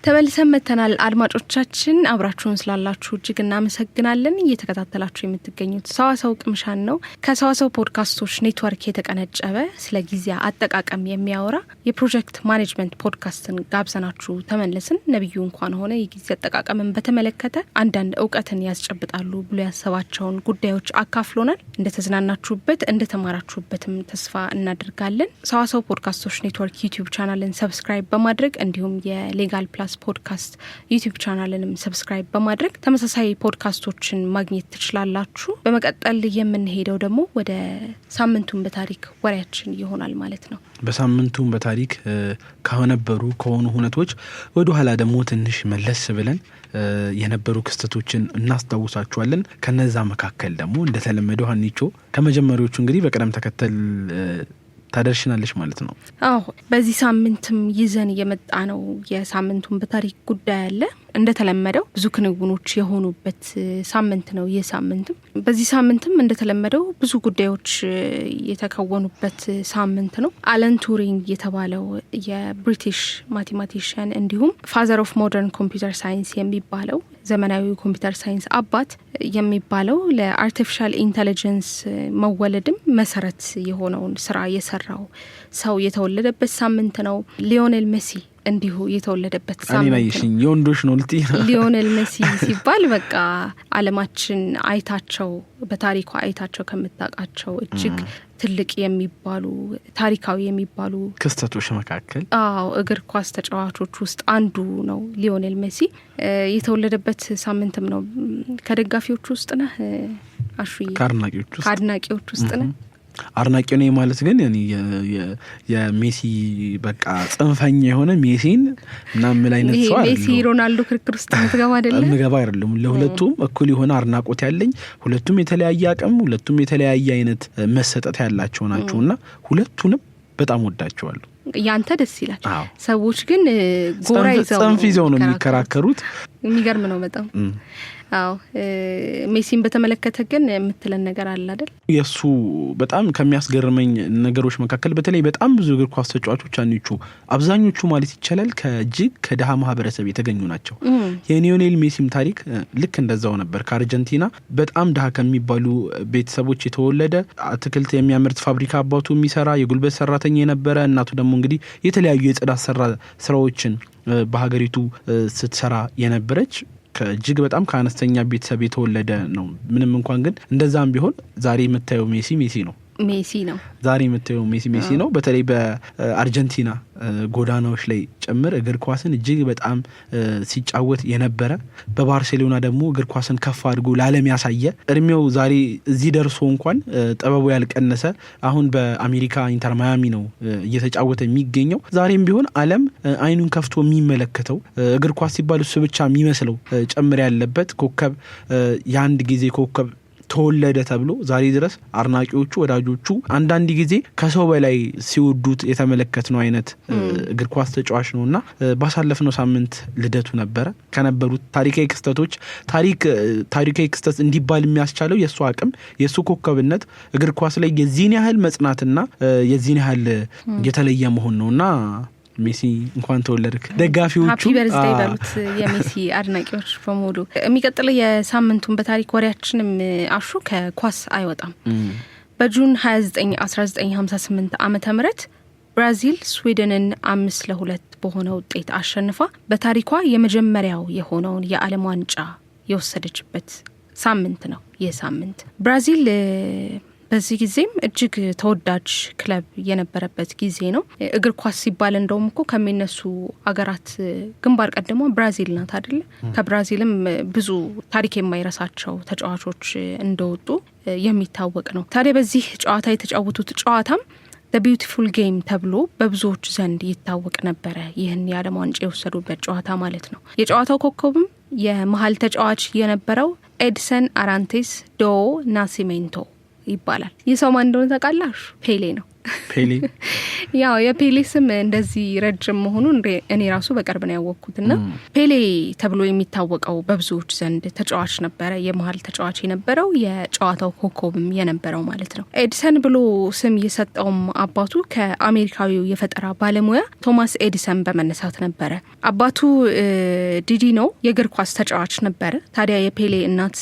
ተመልሰን መተናል። አድማጮቻችን አብራችሁን ስላላችሁ እጅግ እናመሰግናለን። እየተከታተላችሁ የምትገኙት ሰዋሰው ቅምሻን ነው። ከሰዋሰው ፖድካስቶች ኔትወርክ የተቀነጨበ ስለ ጊዜ አጠቃቀም የሚያወራ የፕሮጀክት ማኔጅመንት ፖድካስትን ጋብዘናችሁ ተመለስን። ነብዩ እንኳን ሆነ የጊዜ አጠቃቀምን በተመለከተ አንዳንድ እውቀትን ያስጨብጣሉ ብሎ ያሰባቸውን ጉዳዮች አካፍሎናል። እንደተዝናናችሁበት እንደተማራችሁበትም ተስፋ እናደርጋለን። ሰዋሰው ፖድካስቶች ኔትወርክ ዩቲዩብ ቻናልን ሰብስክራይብ በማድረግ እንዲሁም የሌጋል ፕላስ ፖድካስት ዩቲዩብ ቻናልንም ሰብስክራይብ በማድረግ ተመሳሳይ ፖድካስቶችን ማግኘት ትችላላችሁ። በመቀጠል የምንሄደው ደግሞ ወደ ሳምንቱን በታሪክ ወሬያችን ይሆናል ማለት ነው። በሳምንቱን በታሪክ ከሆኑ ሁነቶች ወደ ኋላ ደግሞ ትንሽ መለስ ብለን የነበሩ ክስተቶችን እናስታውሳችኋለን። ከነዛ መካከል ደግሞ እንደተለመደው ሀኒቾ ከመጀመሪያዎቹ እንግዲህ በቀደም ተከተል ታደርሽናለሽ ማለት ነው። አዎ በዚህ ሳምንትም ይዘን የመጣ ነው የሳምንቱን በታሪክ ጉዳይ አለ። እንደተለመደው ብዙ ክንውኖች የሆኑበት ሳምንት ነው። የሳምንትም በዚህ ሳምንትም እንደተለመደው ብዙ ጉዳዮች የተከወኑበት ሳምንት ነው። አለን ቱሪንግ የተባለው የብሪቲሽ ማቴማቲሽያን እንዲሁም ፋዘር ኦፍ ሞደርን ኮምፒውተር ሳይንስ የሚባለው ዘመናዊ ኮምፒውተር ሳይንስ አባት የሚባለው ለአርቲፊሻል ኢንተለጀንስ መወለድም መሰረት የሆነውን ስራ የሰራው ሰው የተወለደበት ሳምንት ነው። ሊዮኔል ሜሲ እንዲሁ የተወለደበት ሳምንት ነው። እኔ የወንዶች ነው ልቲ ሊዮኔል ሜሲ ሲባል በቃ ዓለማችን አይታቸው በታሪኳ አይታቸው ከምታውቃቸው እጅግ ትልቅ የሚባሉ ታሪካዊ የሚባሉ ክስተቶች መካከል እግር ኳስ ተጫዋቾች ውስጥ አንዱ ነው ሊዮኔል ሜሲ። የተወለደበት ሳምንትም ነው። ከደጋፊዎች ውስጥ ነህ አሹዬ? ከአድናቂዎች ውስጥ ነህ? አድናቂ ነኝ ማለት ግን የሜሲ በቃ ጽንፈኛ የሆነ ሜሲን እና ምን አይነት ሰው አይደለም። ሜሲ ሮናልዶ ክርክር ውስጥ ምትገባ አይደለም? ምገባ አይደለም። ለሁለቱም እኩል የሆነ አድናቆት ያለኝ፣ ሁለቱም የተለያየ አቅም፣ ሁለቱም የተለያየ አይነት መሰጠት ያላቸው ናቸውና ሁለቱንም በጣም ወዳቸዋለሁ። ያንተ ደስ ይላል። ሰዎች ግን ጎራ ይዘው ነው የሚከራከሩት። የሚገርም ነው በጣም። ሜሲን በተመለከተ ግን የምትለን ነገር አለ አይደል? የሱ በጣም ከሚያስገርመኝ ነገሮች መካከል በተለይ በጣም ብዙ እግር ኳስ ተጫዋቾች አብዛኞቹ ማለት ይቻላል ከድሃ ማህበረሰብ የተገኙ ናቸው። የሊዮኔል ሜሲም ታሪክ ልክ እንደዛው ነበር። ከአርጀንቲና በጣም ድሃ ከሚባሉ ቤተሰቦች የተወለደ አትክልት የሚያመርት ፋብሪካ አባቱ የሚሰራ የጉልበት ሰራተኛ የነበረ፣ እናቱ ደግሞ እንግዲህ የተለያዩ የጽዳት ስራዎችን በሀገሪቱ ስትሰራ የነበረች ከእጅግ በጣም ከአነስተኛ ቤተሰብ የተወለደ ነው። ምንም እንኳን ግን እንደዛም ቢሆን ዛሬ የምታየው ሜሲ ነው። ዛሬ የምታየው ሜሲ ነው። በተለይ በአርጀንቲና ጎዳናዎች ላይ ጭምር እግር ኳስን እጅግ በጣም ሲጫወት የነበረ፣ በባርሴሎና ደግሞ እግር ኳስን ከፍ አድርጎ ለዓለም ያሳየ፣ እድሜው ዛሬ እዚህ ደርሶ እንኳን ጥበቡ ያልቀነሰ፣ አሁን በአሜሪካ ኢንተር ማያሚ ነው እየተጫወተ የሚገኘው። ዛሬም ቢሆን ዓለም አይኑን ከፍቶ የሚመለከተው እግር ኳስ ሲባል እሱ ብቻ የሚመስለው ጭምር ያለበት ኮከብ፣ የአንድ ጊዜ ኮከብ ተወለደ ተብሎ ዛሬ ድረስ አድናቂዎቹ ወዳጆቹ አንዳንድ ጊዜ ከሰው በላይ ሲወዱት የተመለከትነው አይነት እግር ኳስ ተጫዋች ነውና ባሳለፍነው ሳምንት ልደቱ ነበረ። ከነበሩት ታሪካዊ ክስተት እንዲባል የሚያስቻለው የሱ አቅም፣ የሱ ኮከብነት እግር ኳስ ላይ የዚህን ያህል መጽናትና የዚህን ያህል የተለየ መሆን ነውና ሜሲ እንኳን ተወለድክ ደጋፊዎቹ ሃፒ በርዝዴይ ባሉት የሜሲ አድናቂዎች በሙሉ። የሚቀጥለው የሳምንቱን በታሪክ ወሬያችንም አሹ ከኳስ አይወጣም። በጁን 29 1958 ዓመተ ምህረት ብራዚል ስዊድንን 5-2 በሆነ ውጤት አሸንፋ በታሪኳ የመጀመሪያው የሆነውን የዓለም ዋንጫ የወሰደችበት ሳምንት ነው። ይህ ሳምንት ብራዚል በዚህ ጊዜም እጅግ ተወዳጅ ክለብ የነበረበት ጊዜ ነው። እግር ኳስ ሲባል እንደውም እኮ ከሚነሱ አገራት ግንባር ቀደሟ ብራዚል ናት አይደለ? ከብራዚልም ብዙ ታሪክ የማይረሳቸው ተጫዋቾች እንደወጡ የሚታወቅ ነው። ታዲያ በዚህ ጨዋታ የተጫወቱት ጨዋታም The Beautiful Game ተብሎ በብዙዎች ዘንድ ይታወቅ ነበረ። ይህን የዓለም ዋንጫ የወሰዱበት ጨዋታ ማለት ነው። የጨዋታው ኮከብም የመሃል ተጫዋች የነበረው ኤድሰን አራንቴስ ዶ ናሲሜንቶ ይባላል። ይህ ሰው ማን እንደሆነ ታውቃላችሁ? ፔሌ ነው። ያው የፔሌ ስም እንደዚህ ረጅም መሆኑን እኔ ራሱ በቅርብ ነው ያወቅኩትና ፔሌ ተብሎ የሚታወቀው በብዙዎች ዘንድ ተጫዋች ነበረ። የመሃል ተጫዋች የነበረው የጨዋታው ኮከብም የነበረው ማለት ነው። ኤዲሰን ብሎ ስም የሰጠውም አባቱ ከአሜሪካዊው የፈጠራ ባለሙያ ቶማስ ኤዲሰን በመነሳት ነበረ። አባቱ ዲዲ ነው፣ የእግር ኳስ ተጫዋች ነበረ። ታዲያ የፔሌ እናት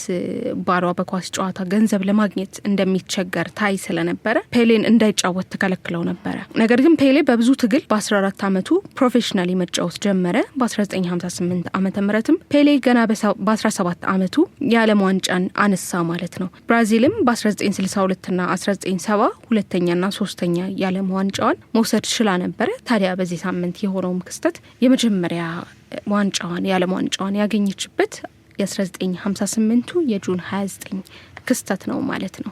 ባሏ በኳስ ጨዋታ ገንዘብ ለማግኘት እንደሚቸገር ታይ ስለነበረ ፔሌን እንዳይጫወት ተከለክለው ነበረ። ነገር ግን ፔሌ በብዙ ትግል በ14 ዓመቱ ፕሮፌሽናሊ መጫወት ጀመረ። በ1958 ዓመተ ምህረትም ፔሌ ገና በ17 ዓመቱ የዓለም ዋንጫን አነሳ ማለት ነው። ብራዚልም በ1962 እና 1970 ሁለተኛና ሶስተኛ የዓለም ዋንጫዋን መውሰድ ችላ ነበረ። ታዲያ በዚህ ሳምንት የሆነውም ክስተት የመጀመሪያ ዋንጫዋን የዓለም ዋንጫዋን ያገኘችበት የ1958ቱ የጁን 29 ክስተት ነው ማለት ነው።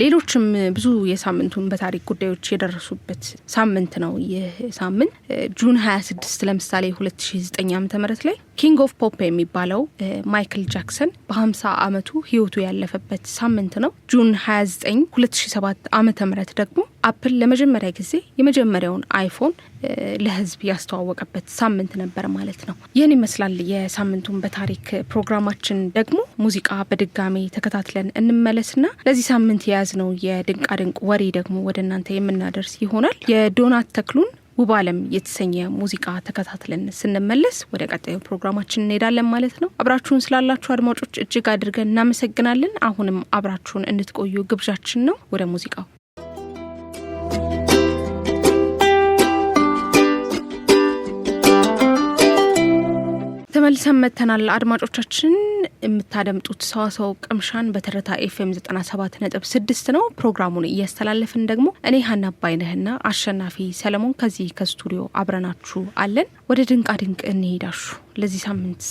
ሌሎችም ብዙ የሳምንቱን በታሪክ ጉዳዮች የደረሱበት ሳምንት ነው። ይህ ሳምንት ጁን 26 ለምሳሌ 2009 ዓ.ም ላይ ኪንግ ኦፍ ፖፕ የሚባለው ማይክል ጃክሰን በ50 ዓመቱ ህይወቱ ያለፈበት ሳምንት ነው። ጁን 29 2007 ዓ.ም ደግሞ አፕል ለመጀመሪያ ጊዜ የመጀመሪያውን አይፎን ለህዝብ ያስተዋወቀበት ሳምንት ነበር ማለት ነው። ይህን ይመስላል የሳምንቱን በታሪክ ፕሮግራማችን። ደግሞ ሙዚቃ በድጋሚ ተከታትለን እንመለስና ለዚህ ሳምንት የያዝነው የድንቃድንቅ ወሬ ደግሞ ወደ እናንተ የምናደርስ ይሆናል። የዶናት ተክሉን ውብ ዓለም የተሰኘ ሙዚቃ ተከታትለን ስንመለስ ወደ ቀጣዩ ፕሮግራማችን እንሄዳለን ማለት ነው። አብራችሁን ስላላችሁ አድማጮች እጅግ አድርገን እናመሰግናለን። አሁንም አብራችሁን እንድትቆዩ ግብዣችን ነው። ወደ ሙዚቃው ተመልሰን መተናል። አድማጮቻችን የምታደምጡት ሰዋሰው ቅምሻን በትርታ ኤፍኤም 97.6 ነው። ፕሮግራሙን እያስተላለፍን ደግሞ እኔ ሀና ባይነህና አሸናፊ ሰለሞን ከዚህ ከስቱዲዮ አብረናችሁ አለን። ወደ ድንቃ ድንቅ እንሄዳሹ። ለዚህ ሳምንት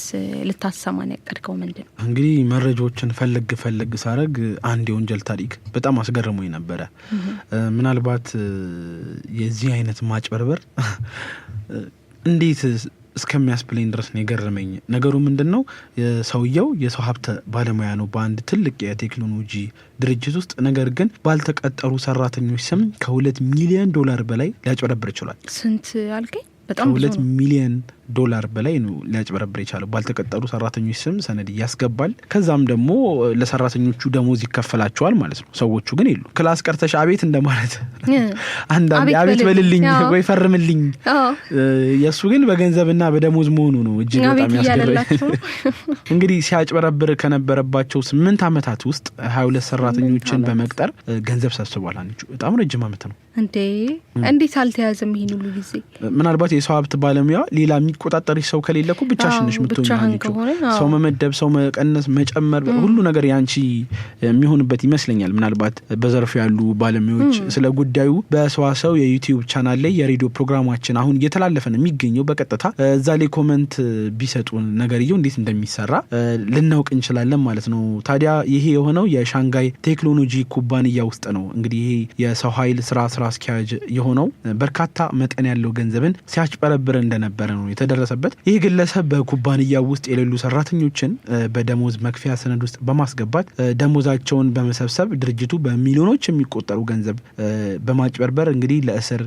ልታሰማን ያቀድከው ምንድነው? እንግዲህ መረጃዎችን ፈለግ ሳረግ አንድ የወንጀል ታሪክ በጣም አስገርሞኝ ነበረ። ምናልባት የዚህ አይነት ማጭበርበር እንዴት እስከሚያስብለኝ ድረስ ነው የገረመኝ። ነገሩ ምንድነው? ሰውየው የሰው ሀብት ባለሙያ ነው በአንድ ትልቅ የቴክኖሎጂ ድርጅት ውስጥ። ነገር ግን ባልተቀጠሩ ሰራተኞች ስም $2 ሚሊዮን በላይ ሊያጭበረብር ይችላል። ስንት አልከኝ? በጣም $2 ሚሊዮን በላይ ነው ሊያጭበረብር የቻለው። ባልተቀጠሩ ሰራተኞች ስም ሰነድ ያስገባል። ከዛም ደግሞ ለሰራተኞቹ ደሞዝ ይከፈላቸዋል ማለት ነው። ሰዎቹ ግን የሉ። ክላስ ቀርተሽ አቤት እንደማለት አንዳንዴ አቤት በልልኝ ወይ ፈርምልኝ። የሱ ግን በገንዘብና በደሞዝ መሆኑ ነው እጅግ በጣም ያስገርማል። እንግዲህ ሲያጭበረብር ከነበረባቸው 8 አመታት ውስጥ 22 ሰራተኞችን በመቅጠር ገንዘብ ሰብስቧል። አንቺ በጣም ረጅም አመት ነው እንዴ! እንዴት አልተያዘም ይሄን ሁሉ ጊዜ? ምናልባት የሰው ሀብት ባለሙያ ሌላ የሚቆጣጠርሽ ሰው ከሌለኩ ብቻሽን ነሽ የምትሆኚው። ሰው መመደብ፣ ሰው መቀነስ፣ መጨመር ሁሉ ነገር ያንቺ የሚሆንበት ይመስለኛል። ምናልባት በዘርፉ ያሉ ባለሙያዎች ስለ ጉዳዩ በሰዋሰው የዩቲዩብ ቻናል ላይ የሬዲዮ ፕሮግራማችን አሁን እየተላለፈ ነው የሚገኘው በቀጥታ እዛ ላይ ኮመንት ቢሰጡን ነገርየው እንዴት እንደሚሰራ ልናውቅ እንችላለን ማለት ነው። ታዲያ ይሄ የሆነው የሻንጋይ ቴክኖሎጂ ኩባንያ ውስጥ ነው። እንግዲህ ይሄ የሰው ኃይል ስራ አስኪያጅ የሆነው በርካታ መጠን ያለው ገንዘብን ሲያጭበረብር እንደነበረ ነው የተደረሰበት። ይህ ግለሰብ በኩባንያው ውስጥ የሌሉ ሰራተኞችን በደሞዝ መክፈያ ሰነድ ውስጥ በማስገባት ደሞዛቸውን በመሰብሰብ ድርጅቱ በሚሊዮኖች የሚቆጠሩ ገንዘብ በማጭበርበር እንግዲህ ለእስር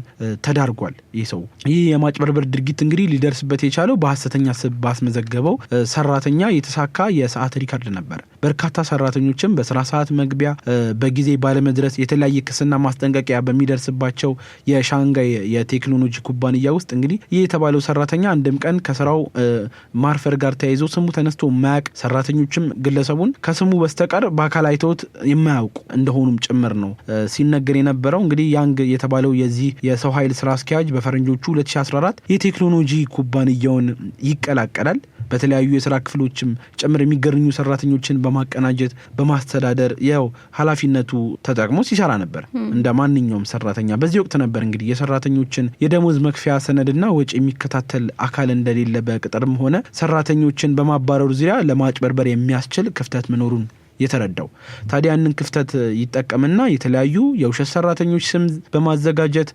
ተዳርጓል። ይህ የማጭበርበር ድርጊት እንግዲህ ሊደርስበት የቻለው በሐሰተኛ ስም ባስመዘገበው ሰራተኛ የተሳካ የሰዓት ሪካርድ ነበር። በርካታ ሰራተኞችም በስራ ሰዓት መግቢያ በጊዜ ባለመድረስ የተለያየ ክስና ማስጠንቀቂያ በሚደርስባቸው የሻንጋይ የቴክኖሎጂ ኩባንያ ውስጥ እንግዲህ ይህ የተባለው ሰራተኛ አንድም ቀን ከስራው ማርፈር ጋር ተያይዞ ስሙ ተነስቶ የማያውቅ ሰራተኞችም ግለሰቡን ከስሙ በስተቀር በአካል አይተውት የማያውቁ እንደሆኑም ጭምር ነው ሲነገር የነበረው። እንግዲህ ያንግ የተባለው የዚህ የሰው ኃይል ስራ አስኪያጅ በፈረንጆቹ 2014 የቴክኖሎጂ ኩባንያውን ይቀላቀላል። በተለያዩ የስራ ክፍሎችም ጭምር የሚገኙ ሰራተኞችን በማቀናጀት በማስተዳደር ያው ኃላፊነቱ ተጠቅሞ ሲሰራ ነበር እንደ ማንኛውም ሰራተኛ። በዚህ ወቅት ነበር እንግዲህ የሰራተኞችን የደሞዝ መክፈያ ሰነድና ወጪ የሚከታተል አካል እንደሌለ በቅጥርም ሆነ ሰራተኞችን በማባረሩ ዙሪያ ለማጭበርበር የሚያስችል ክፍተት መኖሩን የተረዳው። ታዲያ ያንን ክፍተት ይጠቀምና የተለያዩ የውሸት ሰራተኞች ስም በማዘጋጀት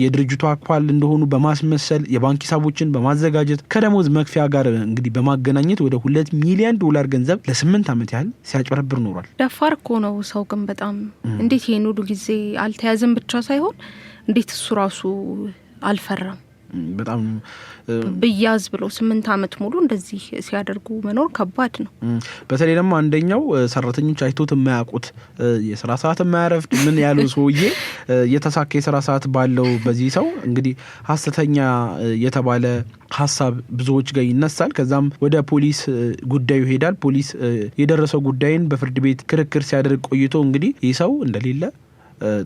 የድርጅቱ አካል እንደሆኑ በማስመሰል የባንክ ሂሳቦችን በማዘጋጀት ከደሞዝ መክፈያ ጋር እንግዲህ በማገናኘት ወደ $2 ሚሊዮን ገንዘብ ለ8 አመት ያህል ሲያጭበረብር ኖሯል። ደፋር እኮ ነው ሰው። ግን በጣም እንዴት ይሄን ሁሉ ጊዜ አልተያዘም ብቻ ሳይሆን እንዴት እሱ ራሱ አልፈራም? በጣም ብያዝ ብሎ 8 አመት ሙሉ እንደዚህ ሲያደርጉ መኖር ከባድ ነው። በተለይ ደግሞ አንደኛው ሰራተኞች አይቶት የማያውቁት የስራ ሰዓት የማያረፍድ ምን ያለው ሰውዬ የተሳካ የስራ ሰዓት ባለው በዚህ ሰው እንግዲህ ሐሰተኛ የተባለ ሐሳብ ብዙዎች ጋር ይነሳል። ከዛም ወደ ፖሊስ ጉዳዩ ይሄዳል። ፖሊስ የደረሰው ጉዳይን በፍርድ ቤት ክርክር ሲያደርግ ቆይቶ እንግዲህ ይህ ሰው እንደሌለ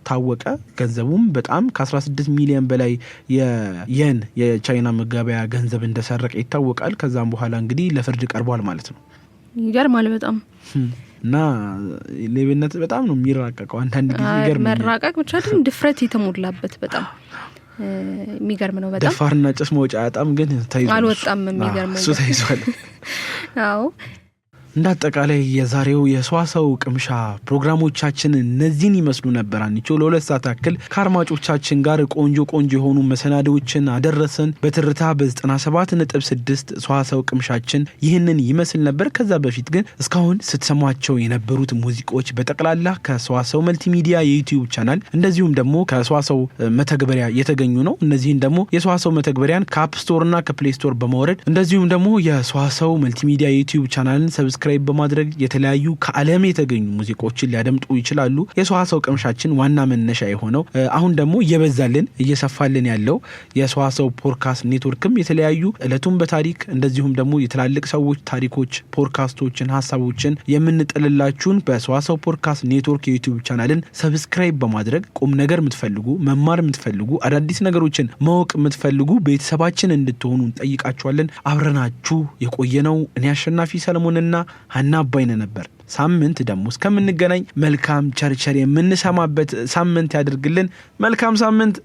ታወቀ። ገንዘቡም በጣም ከ16 ሚሊዮን በላይ የየን የቻይና መጋበያ ገንዘብ እንደሰረቀ ይታወቃል። ከዛም በኋላ እንግዲህ ለፍርድ ቀርቧል ማለት ነው። ይገርማል በጣም እና ሌብነት በጣም ነው የሚራቀቀው። አንዳንድ ጊዜ ይገርማል። መራቀቅ ብቻ አይደለም ድፍረት የተሞላበት በጣም የሚገርም ነው። በጣም ደፋርና ጭስ መውጫ በጣም ግን ተይዟል። አልወጣም። የሚገርም ነው። እሱ ተይዟል። አዎ እንዳጠቃላይ የዛሬው የሰዋሰው ቅምሻ ፕሮግራሞቻችን እነዚህን ይመስሉ ነበር። አንቺ ለ2 ሰዓት ያክል ከአድማጮቻችን ጋር ቆንጆ የሆኑ መሰናዶዎችን አደረሰን። በትርታ በ97.6 ሰዋሰው ቅምሻችን ይህንን ይመስል ነበር። ከዛ በፊት ግን እስካሁን ስትሰሟቸው የነበሩት ሙዚቃዎች በጠቅላላ ከሰዋሰው መልቲሚዲያ የዩቲዩብ ቻናል እንደዚሁም ደግሞ ከሰዋሰው መተግበሪያ የተገኙ ነው። እነዚህን ደግሞ የሰዋሰው መተግበሪያን ከአፕ ስቶር እና ከፕሌይ ስቶር በማውረድ እንደዚሁም ደግሞ የሰዋሰው መልቲሚዲያ የዩቲዩብ ቻናልን ሰብስክራይብ ሰብስክራይብ በማድረግ የተለያዩ ከዓለም የተገኙ ሙዚቃዎችን ሊያደምጡ ይችላሉ። የሰዋሰው ቅምሻችን ዋና መነሻ የሆነው አሁን ደግሞ እየበዛልን እየሰፋልን ያለው የሰዋሰው ፖድካስት ኔትወርክም የተለያዩ ዕለቱን በታሪክ እንደዚሁም ደግሞ የተላልቅ ሰዎች ታሪኮች፣ ፖድካስቶችን፣ ሀሳቦችን የምንጥልላችሁን በሰዋሰው ፖድካስት ኔትወርክ የዩቲዩብ ቻናልን ሰብስክራይብ በማድረግ ቁም ነገር የምትፈልጉ መማር የምትፈልጉ አዳዲስ ነገሮችን ማወቅ የምትፈልጉ ቤተሰባችን እንድትሆኑ እንጠይቃችኋለን። አብረናችሁ የቆየነው እኔ አሸናፊ ሰለሞንና ሀና አባይነ ነበር። ሳምንት ደግሞ እስከምንገናኝ መልካም ቸርቸር የምንሰማበት ሳምንት ያድርግልን። መልካም ሳምንት።